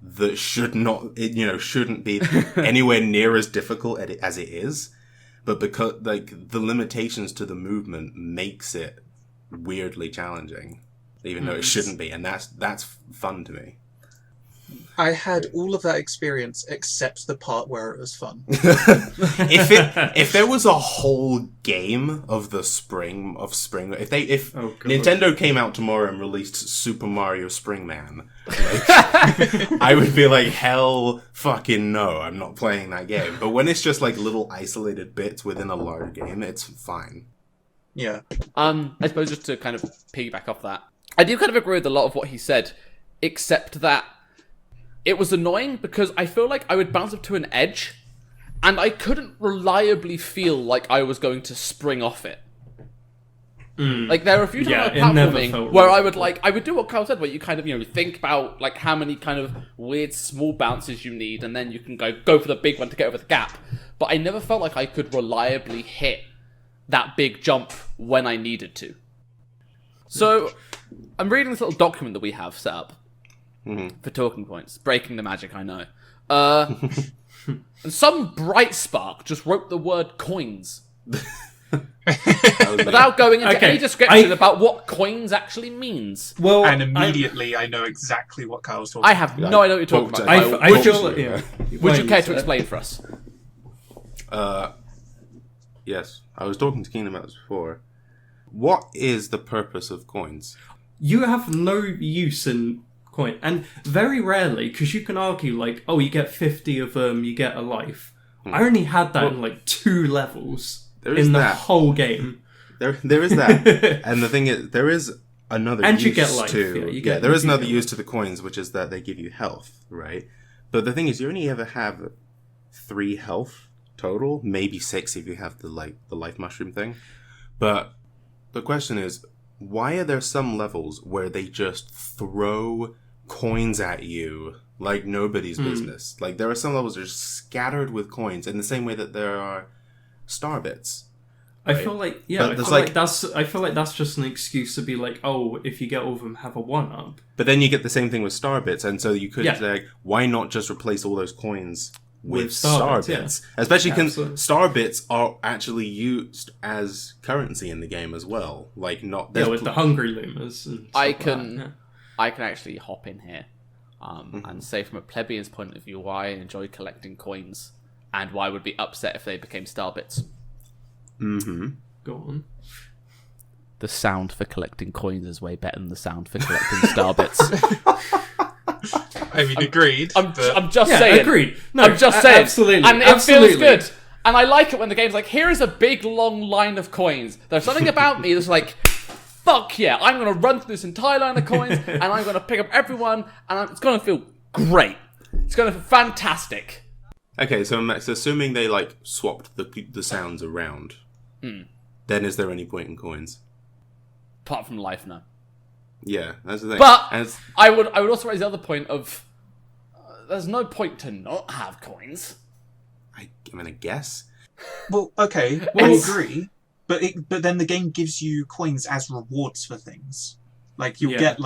that shouldn't be anywhere near as difficult as it is, but because like the limitations to the movement makes it weirdly challenging, even though it shouldn't be, and that's fun to me. I had all of that experience except the part where it was fun. If there was a whole game of spring, if Nintendo came out tomorrow and released Super Mario Springman, like, I would be like, hell fucking no, I'm not playing that game. But when it's just like little isolated bits within a large game, it's fine. Yeah. I suppose just to kind of piggyback off that, I do kind of agree with a lot of what he said, except that it was annoying because I feel like I would bounce up to an edge and I couldn't reliably feel like I was going to spring off it. Like there were a few times on platforming where I would do what Kyle said, where you kind of, think about like how many kind of weird small bounces you need and then you can go for the big one to get over the gap. But I never felt like I could reliably hit that big jump when I needed to. So I'm reading this little document that we have set up. For talking points. Breaking the magic, I know. And some bright spark just wrote the word coins. Without going into any description about what coins actually means. Well, and immediately I know exactly what Kyle's talking about. I have no idea what you're talking about. Would you care to explain for us? Yes. I was talking to Keenan about this before. What is the purpose of coins? You have no use in coin, and very rarely, because you can argue like, oh, you get 50 of them, you get a life. I only had that in like 2 levels in the whole game. There is that, and the thing is, there is another and use you get life, to there is another use to the coins, which is that they give you health, right? But the thing is, you only ever have 3 health total, maybe 6 if you have the life mushroom thing. But the question is, why are there some levels where they just throw coins at you like nobody's business? Like there are some levels that are just scattered with coins in the same way that there are star bits. Right? I feel like that's just an excuse to be like, oh, if you get all of them, have a 1-up. But then you get the same thing with star bits, and so you could say, why not just replace all those coins with star bits? Yeah. Especially because star bits are actually used as currency in the game as well. Like not with the hungry loomers. And I can actually hop in here and say from a plebeian's point of view why I enjoy collecting coins and why I would be upset if they became star bits. Go on. The sound for collecting coins is way better than the sound for collecting star bits. I mean, agreed. I'm just saying. Agreed. No, I'm just saying. Absolutely. And it feels good. And I like it when the game's like, here is a big long line of coins. There's something about me that's like, fuck yeah, I'm going to run through this entire line of coins and I'm going to pick up everyone and it's going to feel great. It's going to feel fantastic. Okay, so assuming they like swapped the sounds around, then is there any point in coins? Apart from life, no. Yeah, that's the thing. But I would also raise the other point of there's no point to not have coins. I mean, I guess. Well, okay, I agree. But then the game gives you coins as rewards for things. Like you'll get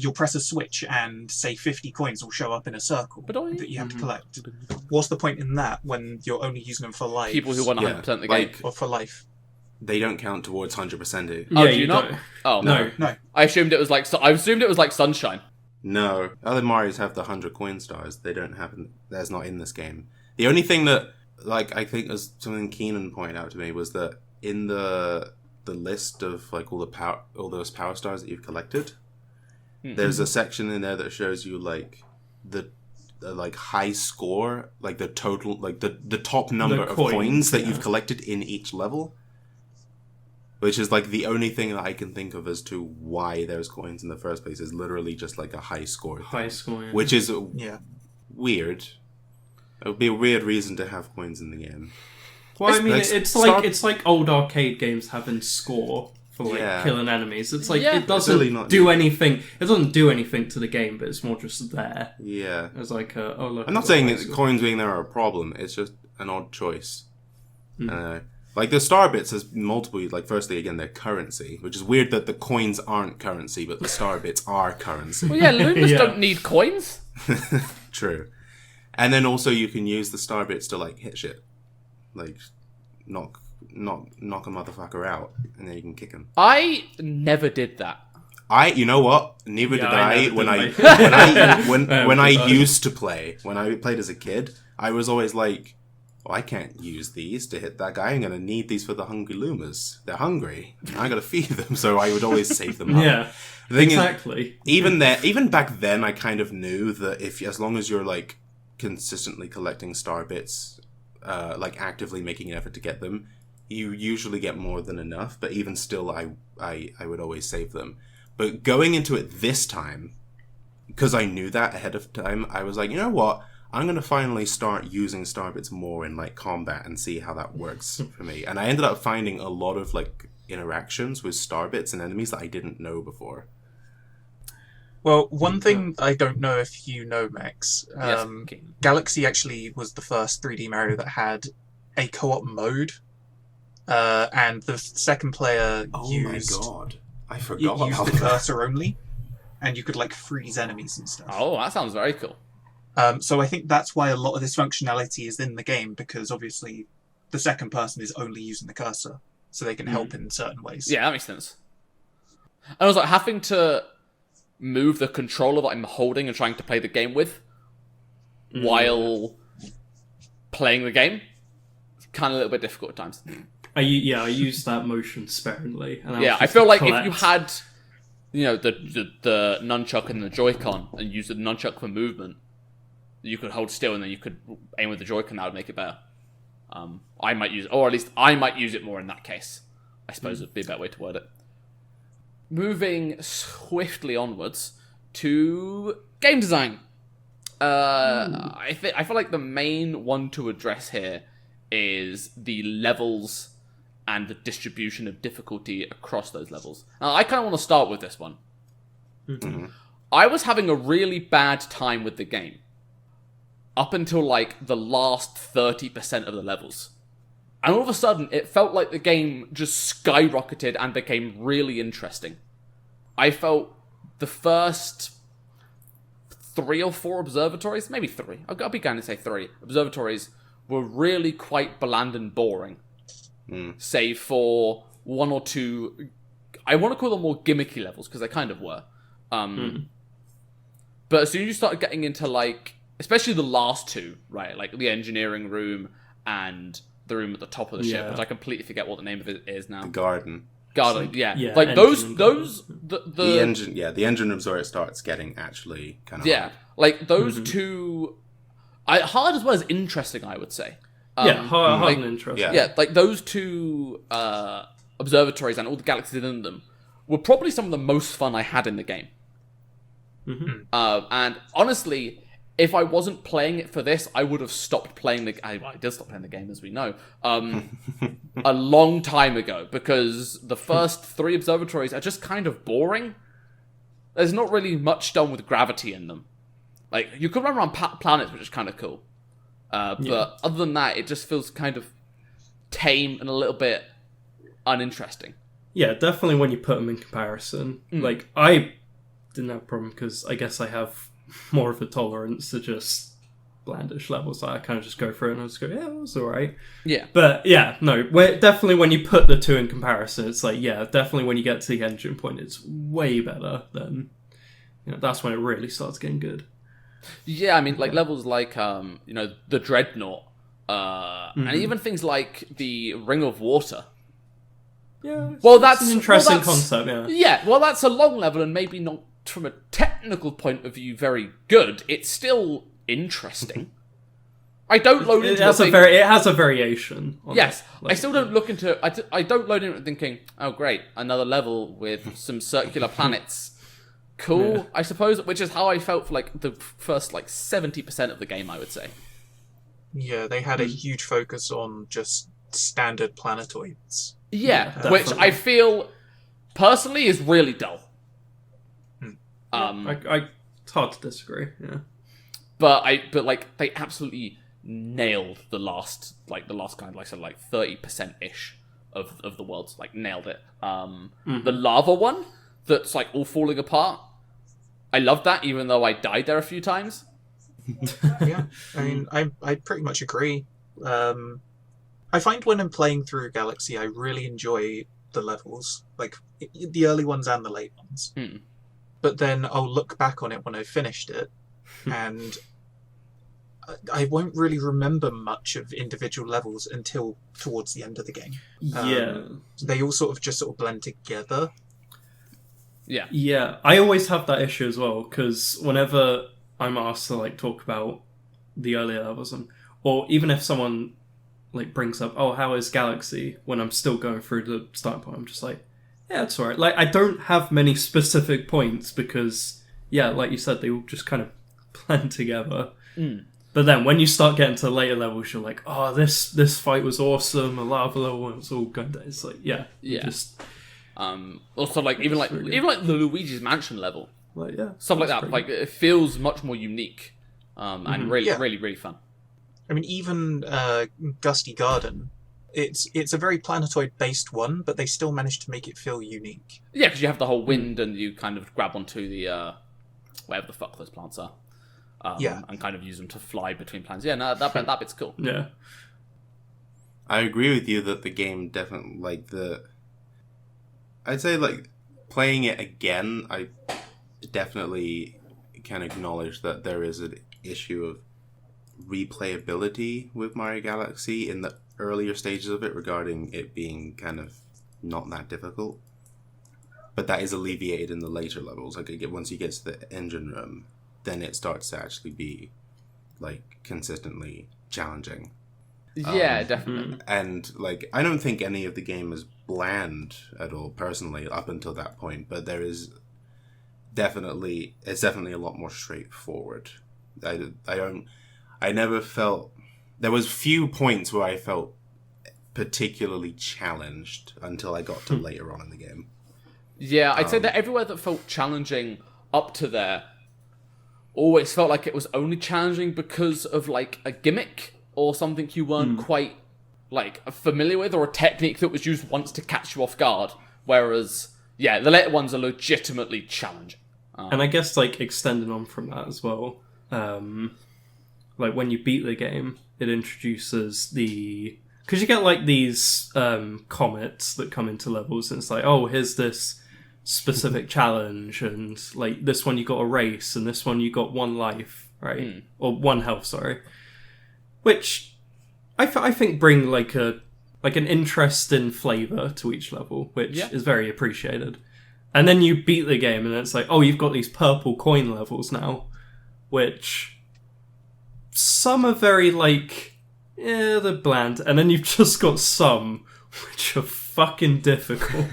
you'll press a switch and say 50 coins will show up in a circle that you have to collect. What's the point in that when you're only using them for life? People who want 100% the game or for life. They don't count towards 100%. Oh, do you not? Oh no. I assumed it was like Sunshine. No, other Marios have the 100 coin stars. They don't have. That's not in this game. The only thing that I think was something Keenan pointed out to me was that in the list of like all those power stars that you've collected, there's a section in there that shows you like the high score, like the total, like the top number of coins that you've collected in each level, which is like the only thing that I can think of as to why there's coins in the first place is literally just like a high score thing, which is weird. It would be a weird reason to have coins in the game. Well, I mean, it's like old arcade games having score for killing enemies. It's like it doesn't do anything. It doesn't do anything to the game, but it's more just there. Yeah, it's like look. I'm not saying coins being there are a problem. It's just an odd choice. Like the star bits has multiple. Like firstly, again, they're currency, which is weird that the coins aren't currency, but the star bits are currency. Well, yeah, Lunas don't need coins. True. And then also you can use the star bits to like hit shit, like knock a motherfucker out, and then you can kick him. I never did that. You know what? Neither did I. never When did, when I used to play, when I played as a kid, I was always like, "Oh, I can't use these to hit that guy. I'm gonna need these for the hungry Lumas. They're hungry. I gotta feed them." So I would always save them up. Yeah, The thing exactly. is, even back then, I kind of knew that as long as you're like consistently collecting star bits, like actively making an effort to get them, you usually get more than enough. But even still, I would always save them. But going into it this time, because I knew that ahead of time, I was like, you know what? I'm going to finally start using star bits more in like combat and see how that works for me. And I ended up finding a lot of like interactions with star bits and enemies that I didn't know before. Well, one thing I don't know if you know, Max, Yes. Galaxy actually was the first 3D Mario that had a co-op mode, and the second player used my god. I forgot used about the that. cursor only, and you could like freeze enemies and stuff. Oh, that sounds very cool. So I think that's why a lot of this functionality is in the game, because obviously the second person is only using the cursor, so they can help in certain ways. Yeah, that makes sense. And I was like having to move the controller that I'm holding and trying to play the game with while playing the game. It's kind of a little bit difficult at times. I use that motion sparingly. And Yeah, I feel like if you had, the nunchuck and the Joy-Con and use the nunchuck for movement, you could hold still and then you could aim with the Joy-Con. That would make it better. I might use, or at least I might use it more in that case. I suppose would be a better way to word it. Moving swiftly onwards to game design. I feel like the main one to address here is the levels and the distribution of difficulty across those levels. Now, I kind of want to start with this one. Mm-hmm. I was having a really bad time with the game up until like the last 30% of the levels. And all of a sudden, it felt like the game just skyrocketed and became really interesting. I felt the first 3 or 4 observatories, maybe 3, I'll be going to say 3, observatories were really quite bland and boring. Save for 1 or 2, I want to call them more gimmicky levels, because they kind of were. But as soon as you started getting into, like, especially the last 2, right, like the engineering room and the room at the top of the ship, which I completely forget what the name of it is now. The garden. Garden, yeah. Like The engine room's where it starts getting actually kind of hard. Like those 2, hard as well as interesting, I would say. Hard and interesting. Yeah, like those 2 observatories and all the galaxies in them were probably some of the most fun I had in the game. And honestly, if I wasn't playing it for this, I would have stopped playing I did stop playing the game, as we know, a long time ago, because the first 3 observatories are just kind of boring. There's not really much done with gravity in them. Like, you could run around planets, which is kind of cool. But other than that, it just feels kind of tame and a little bit uninteresting. Yeah, definitely when you put them in comparison. Like, I didn't have a problem because I guess I have more of a tolerance to just blandish levels. I kind of just go through it and I just go, yeah, it was alright. Yeah. But yeah, no, definitely when you put the 2 in comparison, it's like, yeah, definitely when you get to the engine point, it's way better than, that's when it really starts getting good. Yeah, I mean, like levels like, the Dreadnought, and even things like the Ring of Water. Yeah, that's an interesting concept, yeah. Yeah, well, that's a long level and maybe not, from a technical point of view, very good. It's still interesting. I don't load into it. It has a variation. Yes, I still don't look into it. I don't load into it thinking, oh great, another level with some circular planets. Cool, I suppose, which is how I felt for like the first 70% of the game, I would say. Yeah, they had a huge focus on just standard planetoids. Yeah, which I feel personally is really dull. It's hard to disagree. Yeah, but they absolutely nailed the last kind of, like I said, like 30% ish of the world, like nailed it. The lava one that's like all falling apart, I loved that, even though I died there a few times. Yeah, I mean, I pretty much agree. I find when I'm playing through Galaxy, I really enjoy the levels, like the early ones and the late ones. But then I'll look back on it when I've finished it, and I won't really remember much of individual levels until towards the end of the game. They all sort of blend together. Yeah, I always have that issue as well, because whenever I'm asked to like talk about the earlier levels, or even if someone like brings up, oh, how is Galaxy, when I'm still going through the starting point, I'm just like, yeah, it's alright. Like, I don't have many specific points because, yeah, like you said, they all just kind of blend together. But then when you start getting to later levels, you're like, oh, this fight was awesome, a lava level, and it's all good. It's like, yeah. Just, also, like, even like the Luigi's Mansion level. Like, yeah. Stuff like that. Like, it feels much more unique. And really fun. I mean, even Gusty Garden, it's a very planetoid-based one, but they still managed to make it feel unique. Yeah, because you have the whole wind, and you kind of grab onto the whatever the fuck those plants are, and kind of use them to fly between planets. Yeah, no, that bit's cool. Yeah, I agree with you that the game definitely I'd say like playing it again, I definitely can acknowledge that there is an issue of replayability with Mario Galaxy in the earlier stages of it, regarding it being kind of not that difficult. But that is alleviated in the later levels. Like, once you get to the engine room, then it starts to actually be like consistently challenging. Yeah, definitely. And like, I don't think any of the game is bland at all, personally, up until that point. But it's definitely a lot more straightforward. I never felt, there was few points where I felt particularly challenged until I got to later on in the game. Yeah, I'd say that everywhere that felt challenging up to there always felt like it was only challenging because of like a gimmick or something you weren't quite like familiar with, or a technique that was used once to catch you off guard. Whereas, yeah, the later ones are legitimately challenging. And I guess like extending on from that as well, like when you beat the game, it introduces because you get like these comets that come into levels, and it's like, oh, here's this specific challenge, and like this one you got a race, and this one you got one life, right? Or one health, sorry. Which I think bring like an interesting flavour to each level, which is very appreciated. And then you beat the game, and it's like, oh, you've got these purple coin levels now, which some are very like, yeah, they're bland, and then you've just got some which are fucking difficult.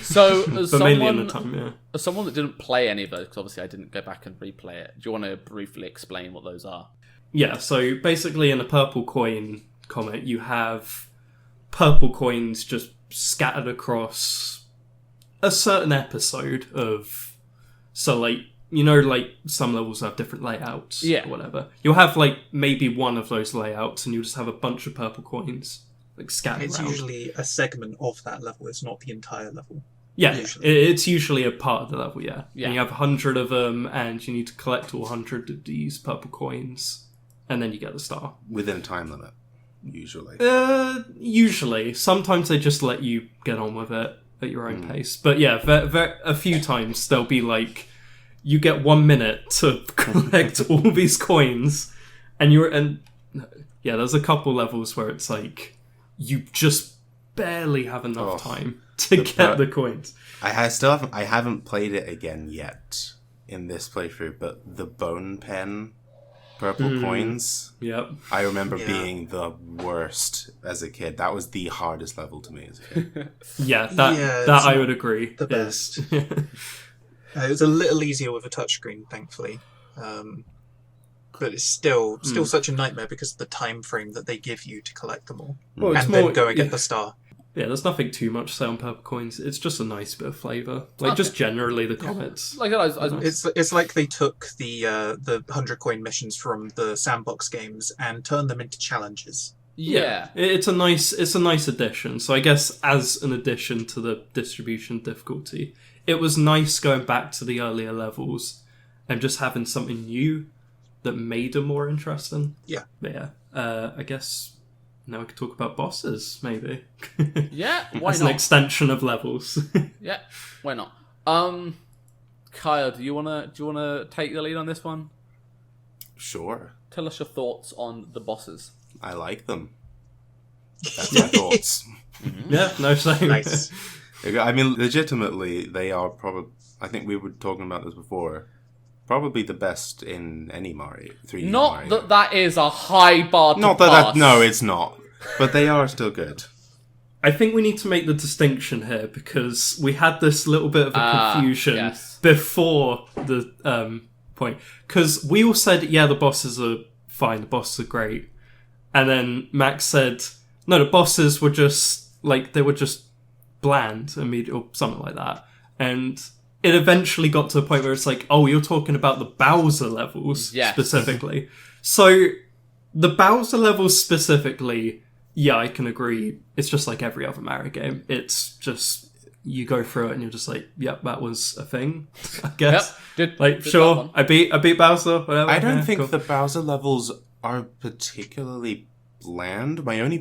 So, but mainly in the time, as someone that didn't play any of those, because obviously I didn't go back and replay it, do you want to briefly explain what those are? Yeah, so basically in a purple coin comet, you have purple coins just scattered across a certain episode of... So, like, you know, like, some levels have different layouts or whatever. You'll have, like, maybe one of those layouts, and you'll just have a bunch of purple coins, like, scattered It's around. usually a segment of that level, it's not the entire level. Yeah, usually. It's usually a part of the level, yeah. Yeah. And you have 100 of them, and you need to collect all 100 of these purple coins, and then you get the star. Within a time limit, usually. Usually. Sometimes they just let you get on with it at your own pace. But yeah, a few times they'll be like, you get 1 minute to collect all these coins, and yeah, there's a couple levels where it's like, you just barely have enough time to get the coins. I haven't played it again yet in this playthrough, but the bone pen purple coins, yep, I remember being the worst as a kid. That was the hardest level to me as a kid. that I would agree. The best. It was a little easier with a touchscreen, thankfully. But it's still such a nightmare because of the time frame that they give you to collect them all. Well, and then go and get the star. Yeah, there's nothing too much to say on purple coins. It's just a nice bit of flavour. Like, just generally the comments. Like that, It's like they took the 100 coin missions from the sandbox games and turned them into challenges. yeah. It's a nice addition. So I guess as an addition to the distribution difficulty, it was nice going back to the earlier levels and just having something new that made them more interesting. Yeah. But yeah, I guess now we could talk about bosses, maybe. Yeah, why As not? an extension of levels. Yeah, why not? Kyle, do you wanna take the lead on this one? Sure. Tell us your thoughts on the bosses. I like them. That's my thoughts. Yeah, no, same. Nice. I mean, legitimately, they are probably... I think we were talking about this before. Probably the best in any Mario 3D Not Mario. that is a high bar to Not pass. no, it's not. But they are still good. I think we need to make the distinction here because we had this little bit of a confusion yes. before the point. Because we all said, yeah, the bosses are fine, the bosses are great. And then Max said, no, the bosses were just, like, they were just bland or something like that. And it eventually got to a point where it's like, oh, you're talking about the Bowser levels specifically. So the Bowser levels specifically, yeah, I can agree. It's just like every other Mario game. It's just, you go through it and you're just like, yep, that was a thing, I guess. Yep, did sure, that one. I beat Bowser, whatever. I don't yeah, think cool. the Bowser levels are particularly bland. My only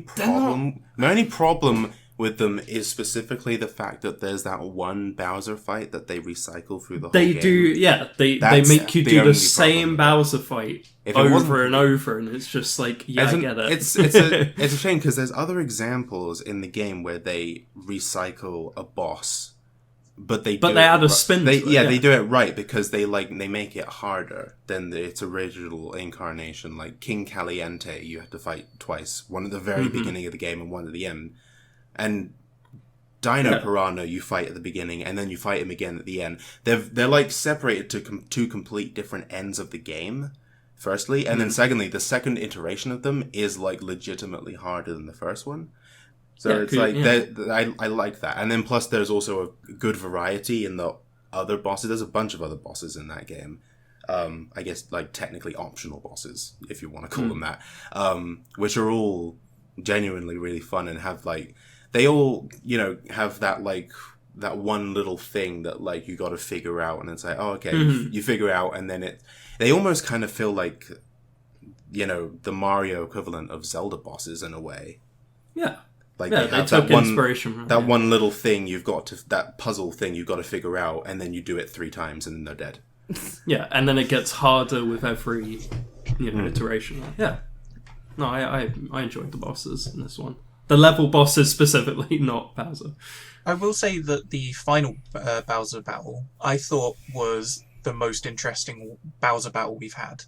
problem with them is specifically the fact that there's that one Bowser fight that they recycle through the whole game. They do, yeah. They That's make you the do only the same problem. Bowser fight If it wasn't- over and over, and it's just like, yeah, I get it. It's a shame because there's other examples in the game where they recycle a boss, but they add a spin to it, yeah. they do it right because they make it harder than its original incarnation. Like King Caliente, you have to fight twice, one at the very beginning of the game and one at the end. And Dino Piranha, you fight at the beginning, and then you fight him again at the end. They're like separated to two complete different ends of the game. Firstly, and then secondly, the second iteration of them is like legitimately harder than the first one. So it's like I like that, and then plus there's also a good variety in the other bosses. There's a bunch of other bosses in that game. I guess like technically optional bosses, if you want to call them that, which are all genuinely really fun and have like. They all, have that, like, that one little thing that, like, you got to figure out. And it's like, oh, okay, you figure out. And then they almost kind of feel like, the Mario equivalent of Zelda bosses in a way. Yeah. Like, yeah, they have took that one, inspiration from that one little thing that puzzle thing you've got to figure out. And then you do it 3 times and then they're dead. Yeah, and then it gets harder with every, iteration. Yeah. No, I enjoyed the bosses in this one. The level bosses specifically, not Bowser. I will say that the final Bowser battle, I thought was the most interesting Bowser battle we've had.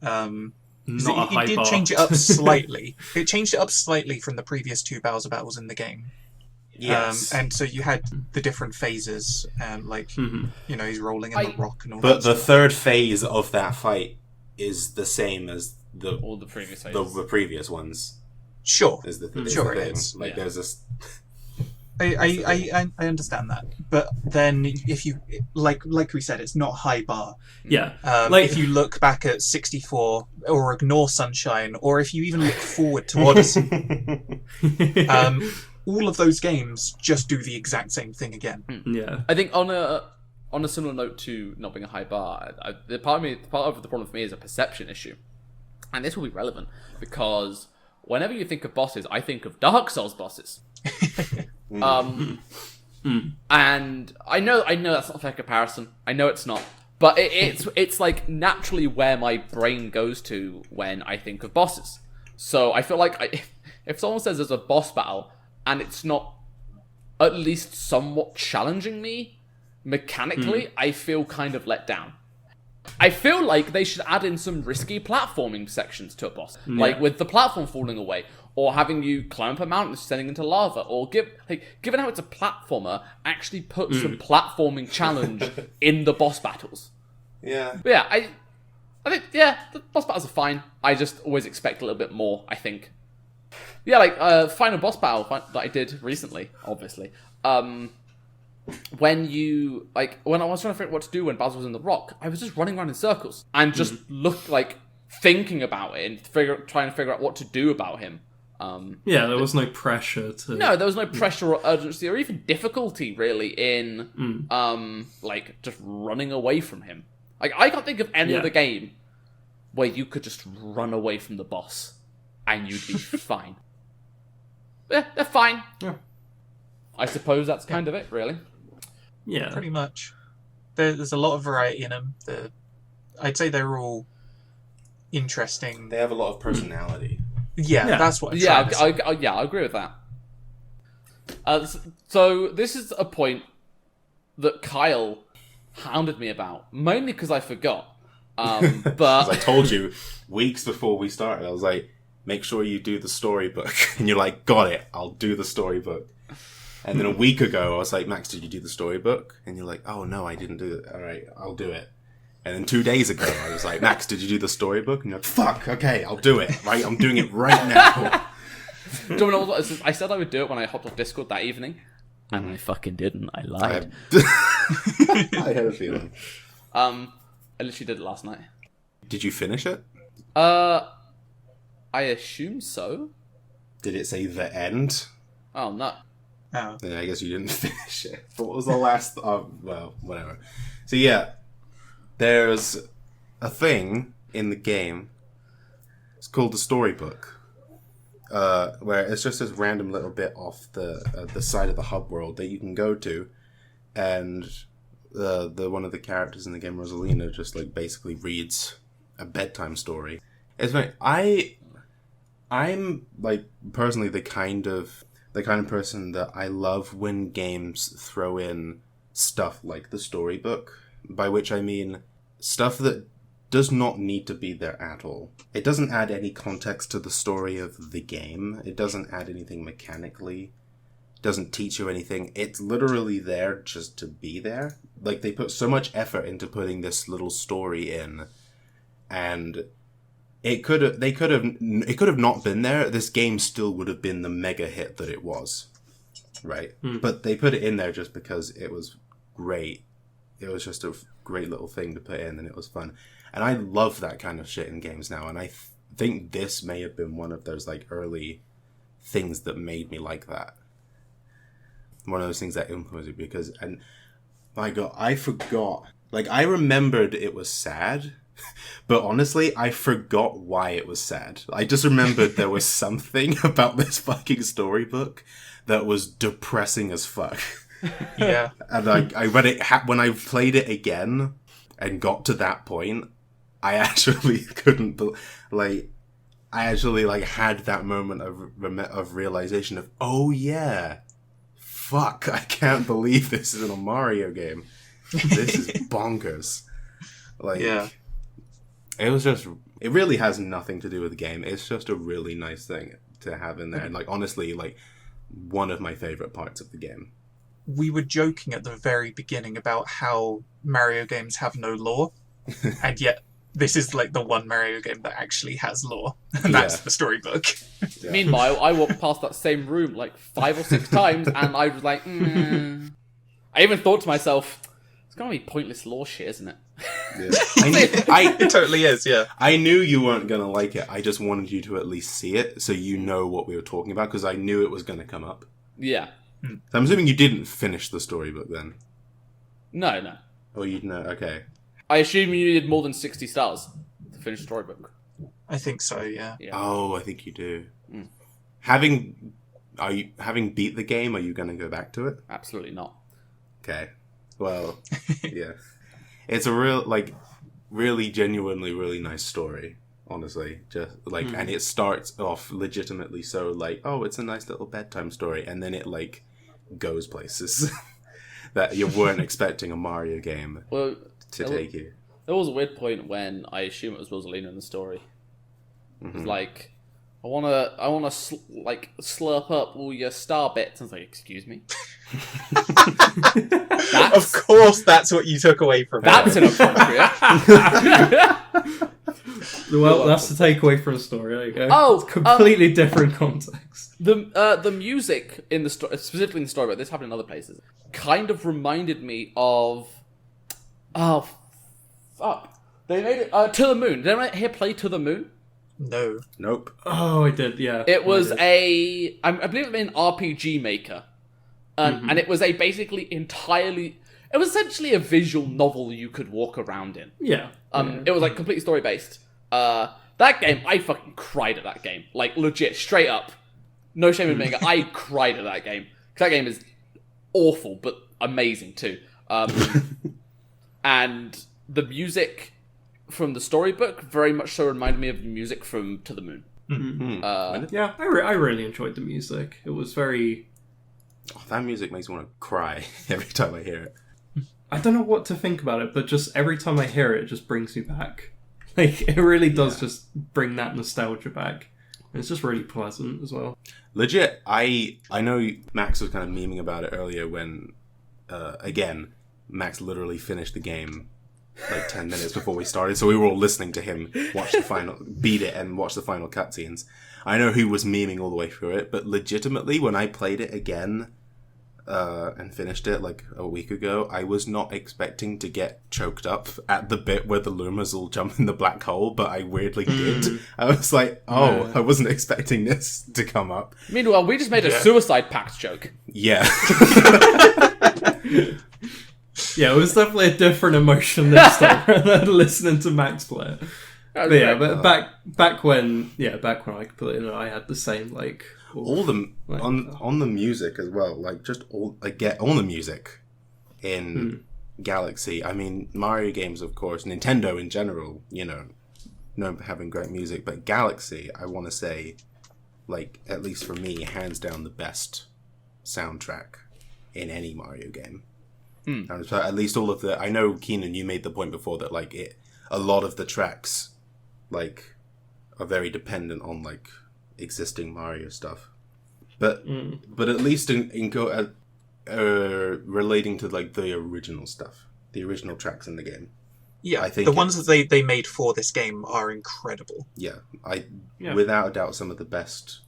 Not it did change it up slightly. It changed it up slightly from the previous 2 Bowser battles in the game. Yes. And so you had the different phases, he's rolling in the rock and all But that. the third phase of that fight is the same as all the previous the previous ones. Sure. Is the Sure thing. it is. Like, there's this... I understand that, but then if you like we said, it's not high bar. Yeah, if you look back at 64 or ignore Sunshine, or if you even look forward to Odyssey, all of those games just do the exact same thing again. Yeah, I think on a similar note to not being a high bar, part of the problem for me is a perception issue, and this will be relevant because whenever you think of bosses, I think of Dark Souls bosses. And I know that's not a fair comparison. I know it's not, but it's like naturally where my brain goes to when I think of bosses. So I feel like if someone says there's a boss battle and it's not at least somewhat challenging me mechanically, I feel kind of let down. I feel like they should add in some risky platforming sections to a boss, like with the platform falling away, or having you climb up a mountain descending into lava, or given how it's a platformer, actually put some platforming challenge in the boss battles. Yeah. But yeah, I think the boss battles are fine. I just always expect a little bit more, I think. Yeah, like final boss battle that I did recently, obviously. When I was trying to figure out what to do when Baz was in the rock, I was just running around in circles and just thinking about it and trying to figure out what to do about him. There was no pressure to. No, there was no pressure or urgency or even difficulty really in just running away from him. Like I can't think of any other game where you could just run away from the boss and you'd be fine. Yeah, they're fine. Yeah. I suppose that's kind of it, really. Yeah. Pretty much. There's a lot of variety in them. I'd say they're all interesting. They have a lot of personality. Yeah, that's what I'm trying to say. I agree with that. So this is a point that Kyle hounded me about, mainly because I forgot. But As I told you weeks before we started, I was like, make sure you do the storybook. And you're like, got it, I'll do the storybook. And then a week ago, I was like, Max, did you do the storybook? And you're like, oh no, I didn't do it. All right, I'll do it. And then 2 days ago, I was like, Max, did you do the storybook? And you're like, fuck, okay, I'll do it. Right, I'm doing it right now. do you know what? I said I would do it when I hopped off Discord that evening, and I fucking didn't. I lied. I had a feeling. I literally did it last night. Did you finish it? I assume so. Did it say the end? Oh no. Oh. Yeah, I guess you didn't finish it. But what was the last... well, whatever. So yeah, there's a thing in the game. It's called the storybook. Where it's just this random little bit off the side of the hub world that you can go to. And the one of the characters in the game, Rosalina, just like basically reads a bedtime story. It's funny. I'm like personally the kind of person that I love when games throw in stuff like the storybook, by which I mean stuff that does not need to be there at all. It doesn't add any context to the story of the game. It doesn't add anything mechanically. It doesn't teach you anything. It's literally there just to be there. Like, they put so much effort into putting this little story in, and it could have not been there. This game still would have been the mega hit that it was, right? But they put it in there just because it was great. It was just a great little thing to put in, and it was fun. And I love that kind of shit in games now. And I think this may have been one of those like early things that made me like that. One of those things that influenced me because, and my God, I forgot. Like, I remembered it was sad. But honestly, I forgot why it was sad. I just remembered there was something about this fucking storybook that was depressing as fuck. Yeah. And when I played it again and got to that point, I actually couldn't I actually had that moment of realization of, oh yeah, fuck, I can't believe this isn't a Mario game. This is bonkers. Yeah. It really has nothing to do with the game. It's just a really nice thing to have in there. And honestly, one of my favorite parts of the game. We were joking at the very beginning about how Mario games have no lore, and yet this is the one Mario game that actually has lore, and that's the storybook. Yeah. Meanwhile, I walked past that same room 5 or 6 times, and I was like, I even thought to myself, it's gonna be pointless lore shit, isn't it? Yeah. It totally is, yeah. I knew you weren't going to like it. I just wanted you to at least see it so you know what we were talking about, because I knew it was going to come up. Yeah. So I'm assuming you didn't finish the storybook then. No. Oh, you'd know. Okay. I assume you needed more than 60 stars to finish the storybook. I think so, yeah. Oh, I think you do. Having beat the game, are you going to go back to it? Absolutely not. Okay. Well, yeah. It's a real, really genuinely really nice story, honestly. Just and it starts off legitimately so oh, it's a nice little bedtime story, and then it goes places that you weren't expecting a Mario game to take you. There was a weird point when I assume it was Rosalina in the story. It was I wanna slurp up all your star bits. And I was like, excuse me. Of course, that's what you took away from That's it. inappropriate. Well, that's the takeaway from the story. There you go. Oh, it's completely different context. The music in the story, specifically in the story, but this happened in other places, kind of reminded me of. Oh, fuck! They made it To the Moon. Did anyone here play To the Moon? No. Nope. Oh, I did. Yeah. It was I believe it was an RPG Maker, and it was a basically entirely. It was essentially a visual novel you could walk around in. Yeah. It was like completely story based. That game, I fucking cried at that game. Like legit, straight up. No shame in being it. I cried at that game. 'Cause that game is awful, but amazing too. And the music from the storybook very much so reminded me of the music from To the Moon. Yeah, I really enjoyed the music. It was very... Oh, that music makes me want to cry every time I hear it. I don't know what to think about it, but just every time I hear it, it just brings me back. Like, it really does just bring that nostalgia back. And it's just really pleasant as well. Legit, I know Max was kind of memeing about it earlier when, again, Max literally finished the game like 10 minutes before we started, so we were all listening to him watch the final, beat it and watch the final cutscenes. I know he was memeing all the way through it, but legitimately, when I played it again, and finished it like a week ago, I was not expecting to get choked up at the bit where the lemurs all jump in the black hole, but I weirdly did. I was like, I wasn't expecting this to come up. Meanwhile, we just made a suicide pact joke. Yeah. Yeah, it was definitely a different emotion this time than listening to Max play it. But yeah, but back when I could put it in, I had the same like all the on the music as well, like just all the music in Galaxy. I mean, Mario games, of course, Nintendo in general, known for having great music, but Galaxy, I want to say, like at least for me, hands down the best soundtrack in any Mario game. And so at least all of the, I know Keenan, you made the point before that like a lot of the tracks like are very dependent on like existing Mario stuff, but at least relating to like the original stuff, the original tracks in the game. Yeah, I think the ones that they made for this game are incredible. Yeah, without a doubt, some of the best.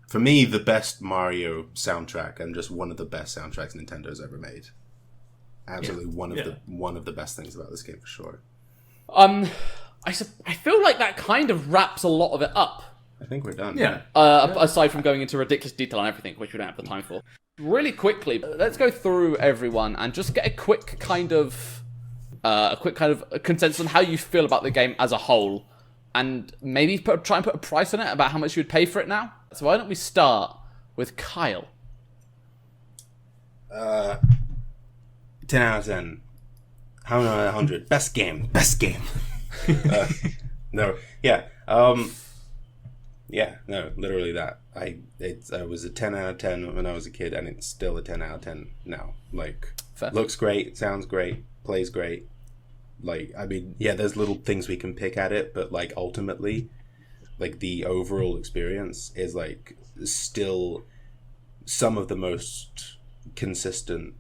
For me, the best Mario soundtrack, and just one of the best soundtracks Nintendo's ever made. Absolutely one of the best things about this game for sure. I feel like that kind of wraps a lot of it up. I think we're done. Yeah. Aside from going into ridiculous detail on everything, which we don't have the time for. Really quickly, let's go through everyone and just get a quick kind of consensus on how you feel about the game as a whole, and maybe try and put a price on it about how much you would pay for it now. So why don't we start with Kyle? 10 out of 10. How many 100? Best game. No, yeah. Yeah, no, literally that. I was a 10 out of 10 when I was a kid, and it's still a 10 out of 10 now. Like, Fair. Looks great, sounds great, plays great. Like, I mean, yeah, there's little things we can pick at it, but like ultimately, like the overall experience is like still some of the most consistent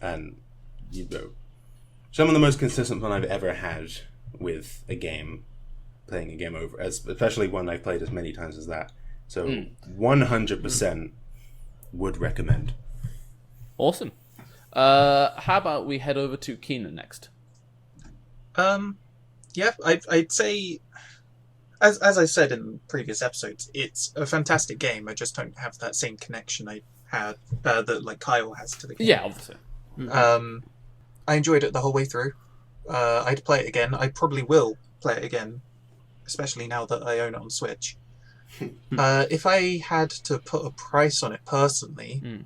and some of the most consistent fun I've ever had with a game, playing a game over, especially one I've played as many times as that. So 100% would recommend. Awesome. How about we head over to Keenan next? Yeah, I'd say, as I said in previous episodes, it's a fantastic game. I just don't have that same connection I had that like Kyle has to the game. Yeah, obviously. I enjoyed it the whole way through. I'd play it again. I probably will play it again, especially now that I own it on Switch. If I had to put a price on it personally,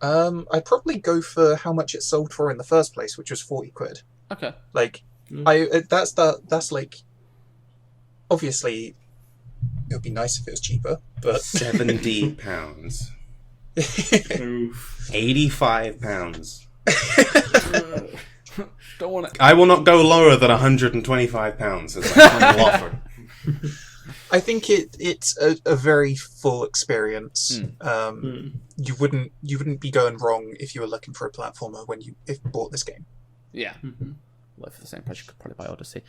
I'd probably go for how much it sold for in the first place, which was 40 quid. Okay. Like, that's like, obviously, it would be nice if it was cheaper, but £70. Oof. £85. Don't want to. I will not go lower than £125 as my final offer. I think it's a very full experience. You wouldn't be going wrong if you were looking for a platformer if you bought this game. Yeah. Well, for the same price, you could probably buy Odyssey.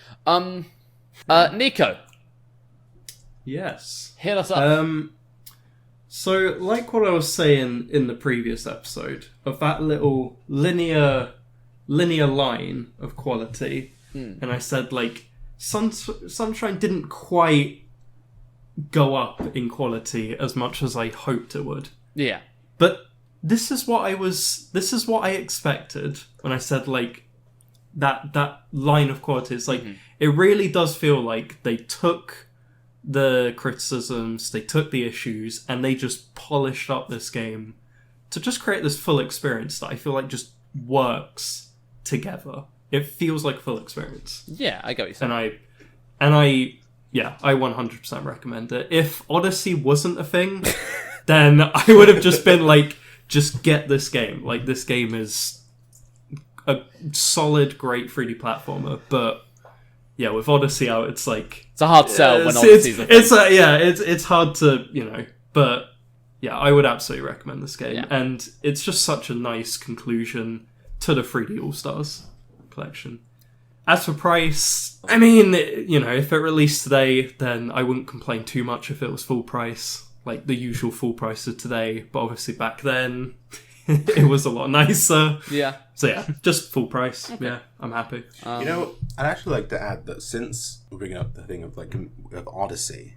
Nico, Yes. hit us up. So, like what I was saying in the previous episode, of that little linear line of quality, and I said, like, Sunshine didn't quite go up in quality as much as I hoped it would. Yeah. But this is what I expected when I said, like, that line of quality. It's like, it really does feel like they took the criticisms, they took the issues, and they just polished up this game to just create this full experience that I feel like just works together. It feels like a full experience. Yeah, I get what you're saying. And I 100% recommend it. If Odyssey wasn't a thing, then I would have just been like, just get this game. Like, this game is a solid, great 3D platformer, but yeah, with Odyssey out, it's like... It's a hard sell when Odyssey's a thing. It's hard to, but yeah, I would absolutely recommend this game. Yeah. And it's just such a nice conclusion to the 3D All-Stars collection. As for price, I mean, if it released today, then I wouldn't complain too much if it was full price, like the usual full price of today. But obviously back then, it was a lot nicer. Yeah. So yeah, just full price. Okay. Yeah, I'm happy. I'd actually like to add that since we're bringing up the thing of Odyssey,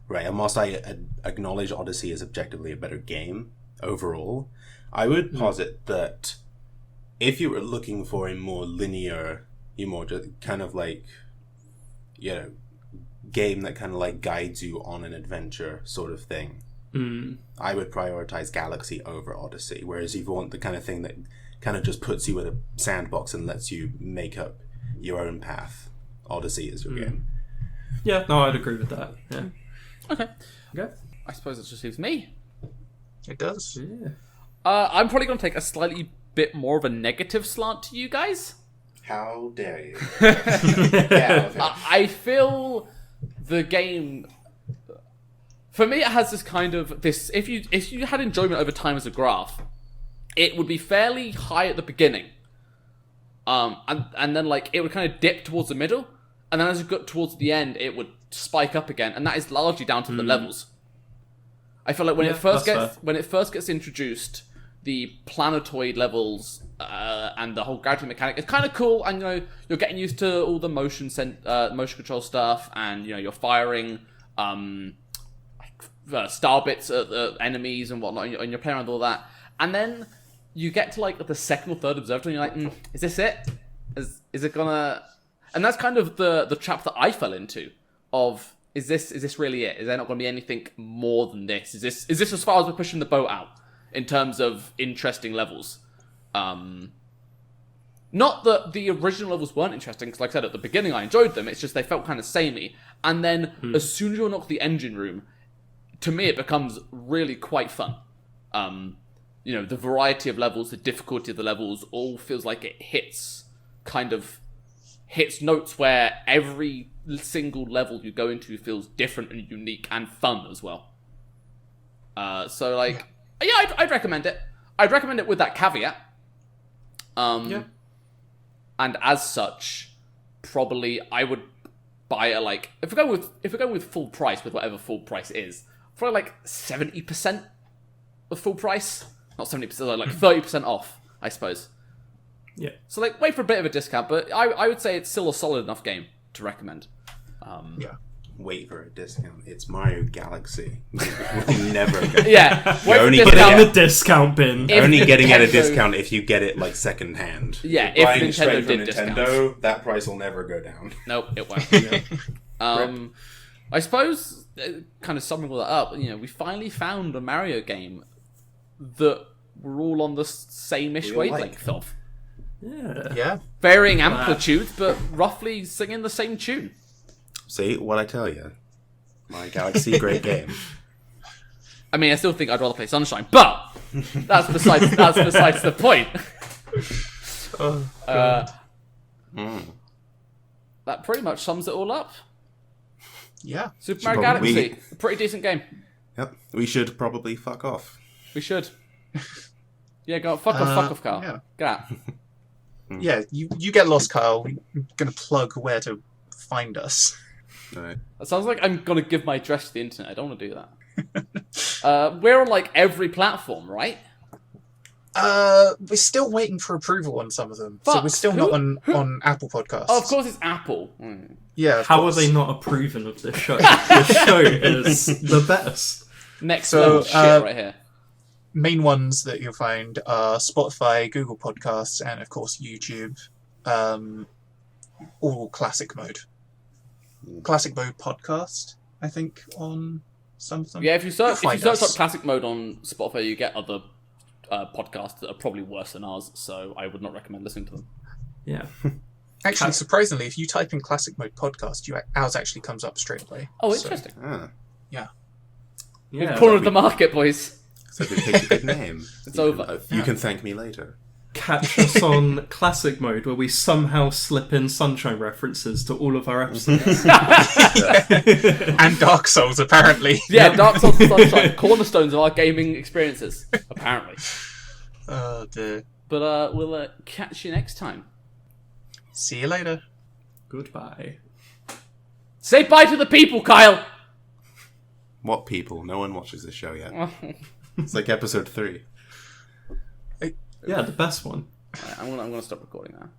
right? And whilst I acknowledge Odyssey is objectively a better game overall, I would posit that if you were looking for a more linear, more just kind of like, game that kind of like guides you on an adventure sort of thing, I would prioritize Galaxy over Odyssey. Whereas if you want the kind of thing that kind of just puts you in a sandbox and lets you make up your own path, Odyssey is your game. Yeah, no, I'd agree with that. Yeah. Okay. I suppose it just leaves me. It does. Yeah. I'm probably going to take a slightly bit more of a negative slant to you guys. How dare you? I feel the game... For me, it has this kind of... If you had enjoyment over time as a graph, it would be fairly high at the beginning. And then, like, it would kind of dip towards the middle. And then as you got towards the end, it would spike up again. And that is largely down to the levels. I feel like when it first gets introduced, the planetoid levels and the whole gravity mechanic is kind of cool, and you're getting used to all the motion control stuff, and you're firing star bits at the enemies and whatnot, and you're playing around with all that, and then you get to like the second or third observatory, and you're like, is this it? Is it gonna? And that's kind of the trap that I fell into. Of is this really it? Is there not going to be anything more than this? Is this as far as we're pushing the boat out in terms of interesting levels? Not that the original levels weren't interesting, because like I said, at the beginning I enjoyed them, it's just they felt kind of samey. And then as soon as you unlock the engine room, to me it becomes really quite fun. The variety of levels, the difficulty of the levels, all feels like it hits notes where every single level you go into feels different and unique and fun as well. I'd recommend it. I'd recommend it with that caveat. And as such, probably I would buy it like if we're going with full price, with whatever full price is, probably like 70% of full price, not 70%, like 30% off, I suppose. Yeah. So like wait for a bit of a discount, but I would say it's still a solid enough game to recommend. Wait for a discount. It's Mario Galaxy. We'll never get Yeah. You're only put down the discount bin. You're only getting at a discount if you get it like second hand. Yeah, if Nintendo buying straight from did Nintendo, discounts. that price will never go down. Nope, it won't. I suppose, kind of summing all that up, we finally found a Mario game that we're all on the same-ish wavelength of. Yeah. Varying amplitudes, but roughly singing the same tune. See what I tell you? My Galaxy, great game. I mean, I still think I'd rather play Sunshine, but that's besides the point. That pretty much sums it all up. Yeah. Super Mario Galaxy, a pretty decent game. Yep, we should probably fuck off. We should. Yeah, go fuck off, Carl. Yeah. Get out. Yeah, you get lost, Kyle. I'm going to plug where to find us. Right. That sounds like I'm gonna give my address to the internet. I don't want to do that. We're on like every platform, right? We're still waiting for approval on some of them, so Fuck. we're still not on Apple Podcasts. Oh, of course it's Apple. Yeah. Of How course. are they not approving of this show? This show is the best. Next So, level shit right here. Main ones that you'll find are Spotify, Google Podcasts, and of course YouTube. All classic mode. Classic mode podcast, I think, on some of them. Yeah, if you search find up us. classic mode on Spotify, you get other podcasts that are probably worse than ours. So I would not recommend listening to them. Yeah. Actually, surprisingly, if you type in classic mode podcast, ours actually comes up straight away. Oh, So, interesting. Ah, yeah. Yeah. Corner of the market, boys. so we picked a good name. It's You over. can- you can thank me later. Catch us on classic mode where we somehow slip in Sunshine references to all of our episodes. And Dark Souls, apparently. Yeah, Dark Souls and Sunshine, cornerstones of our gaming experiences, apparently. Oh dear. But we'll catch you next time. See you later. Goodbye. Say bye to the people, Kyle. What people? No one watches this show yet. It's like episode 3. Yeah, the best one. Right, I'm gonna stop recording now.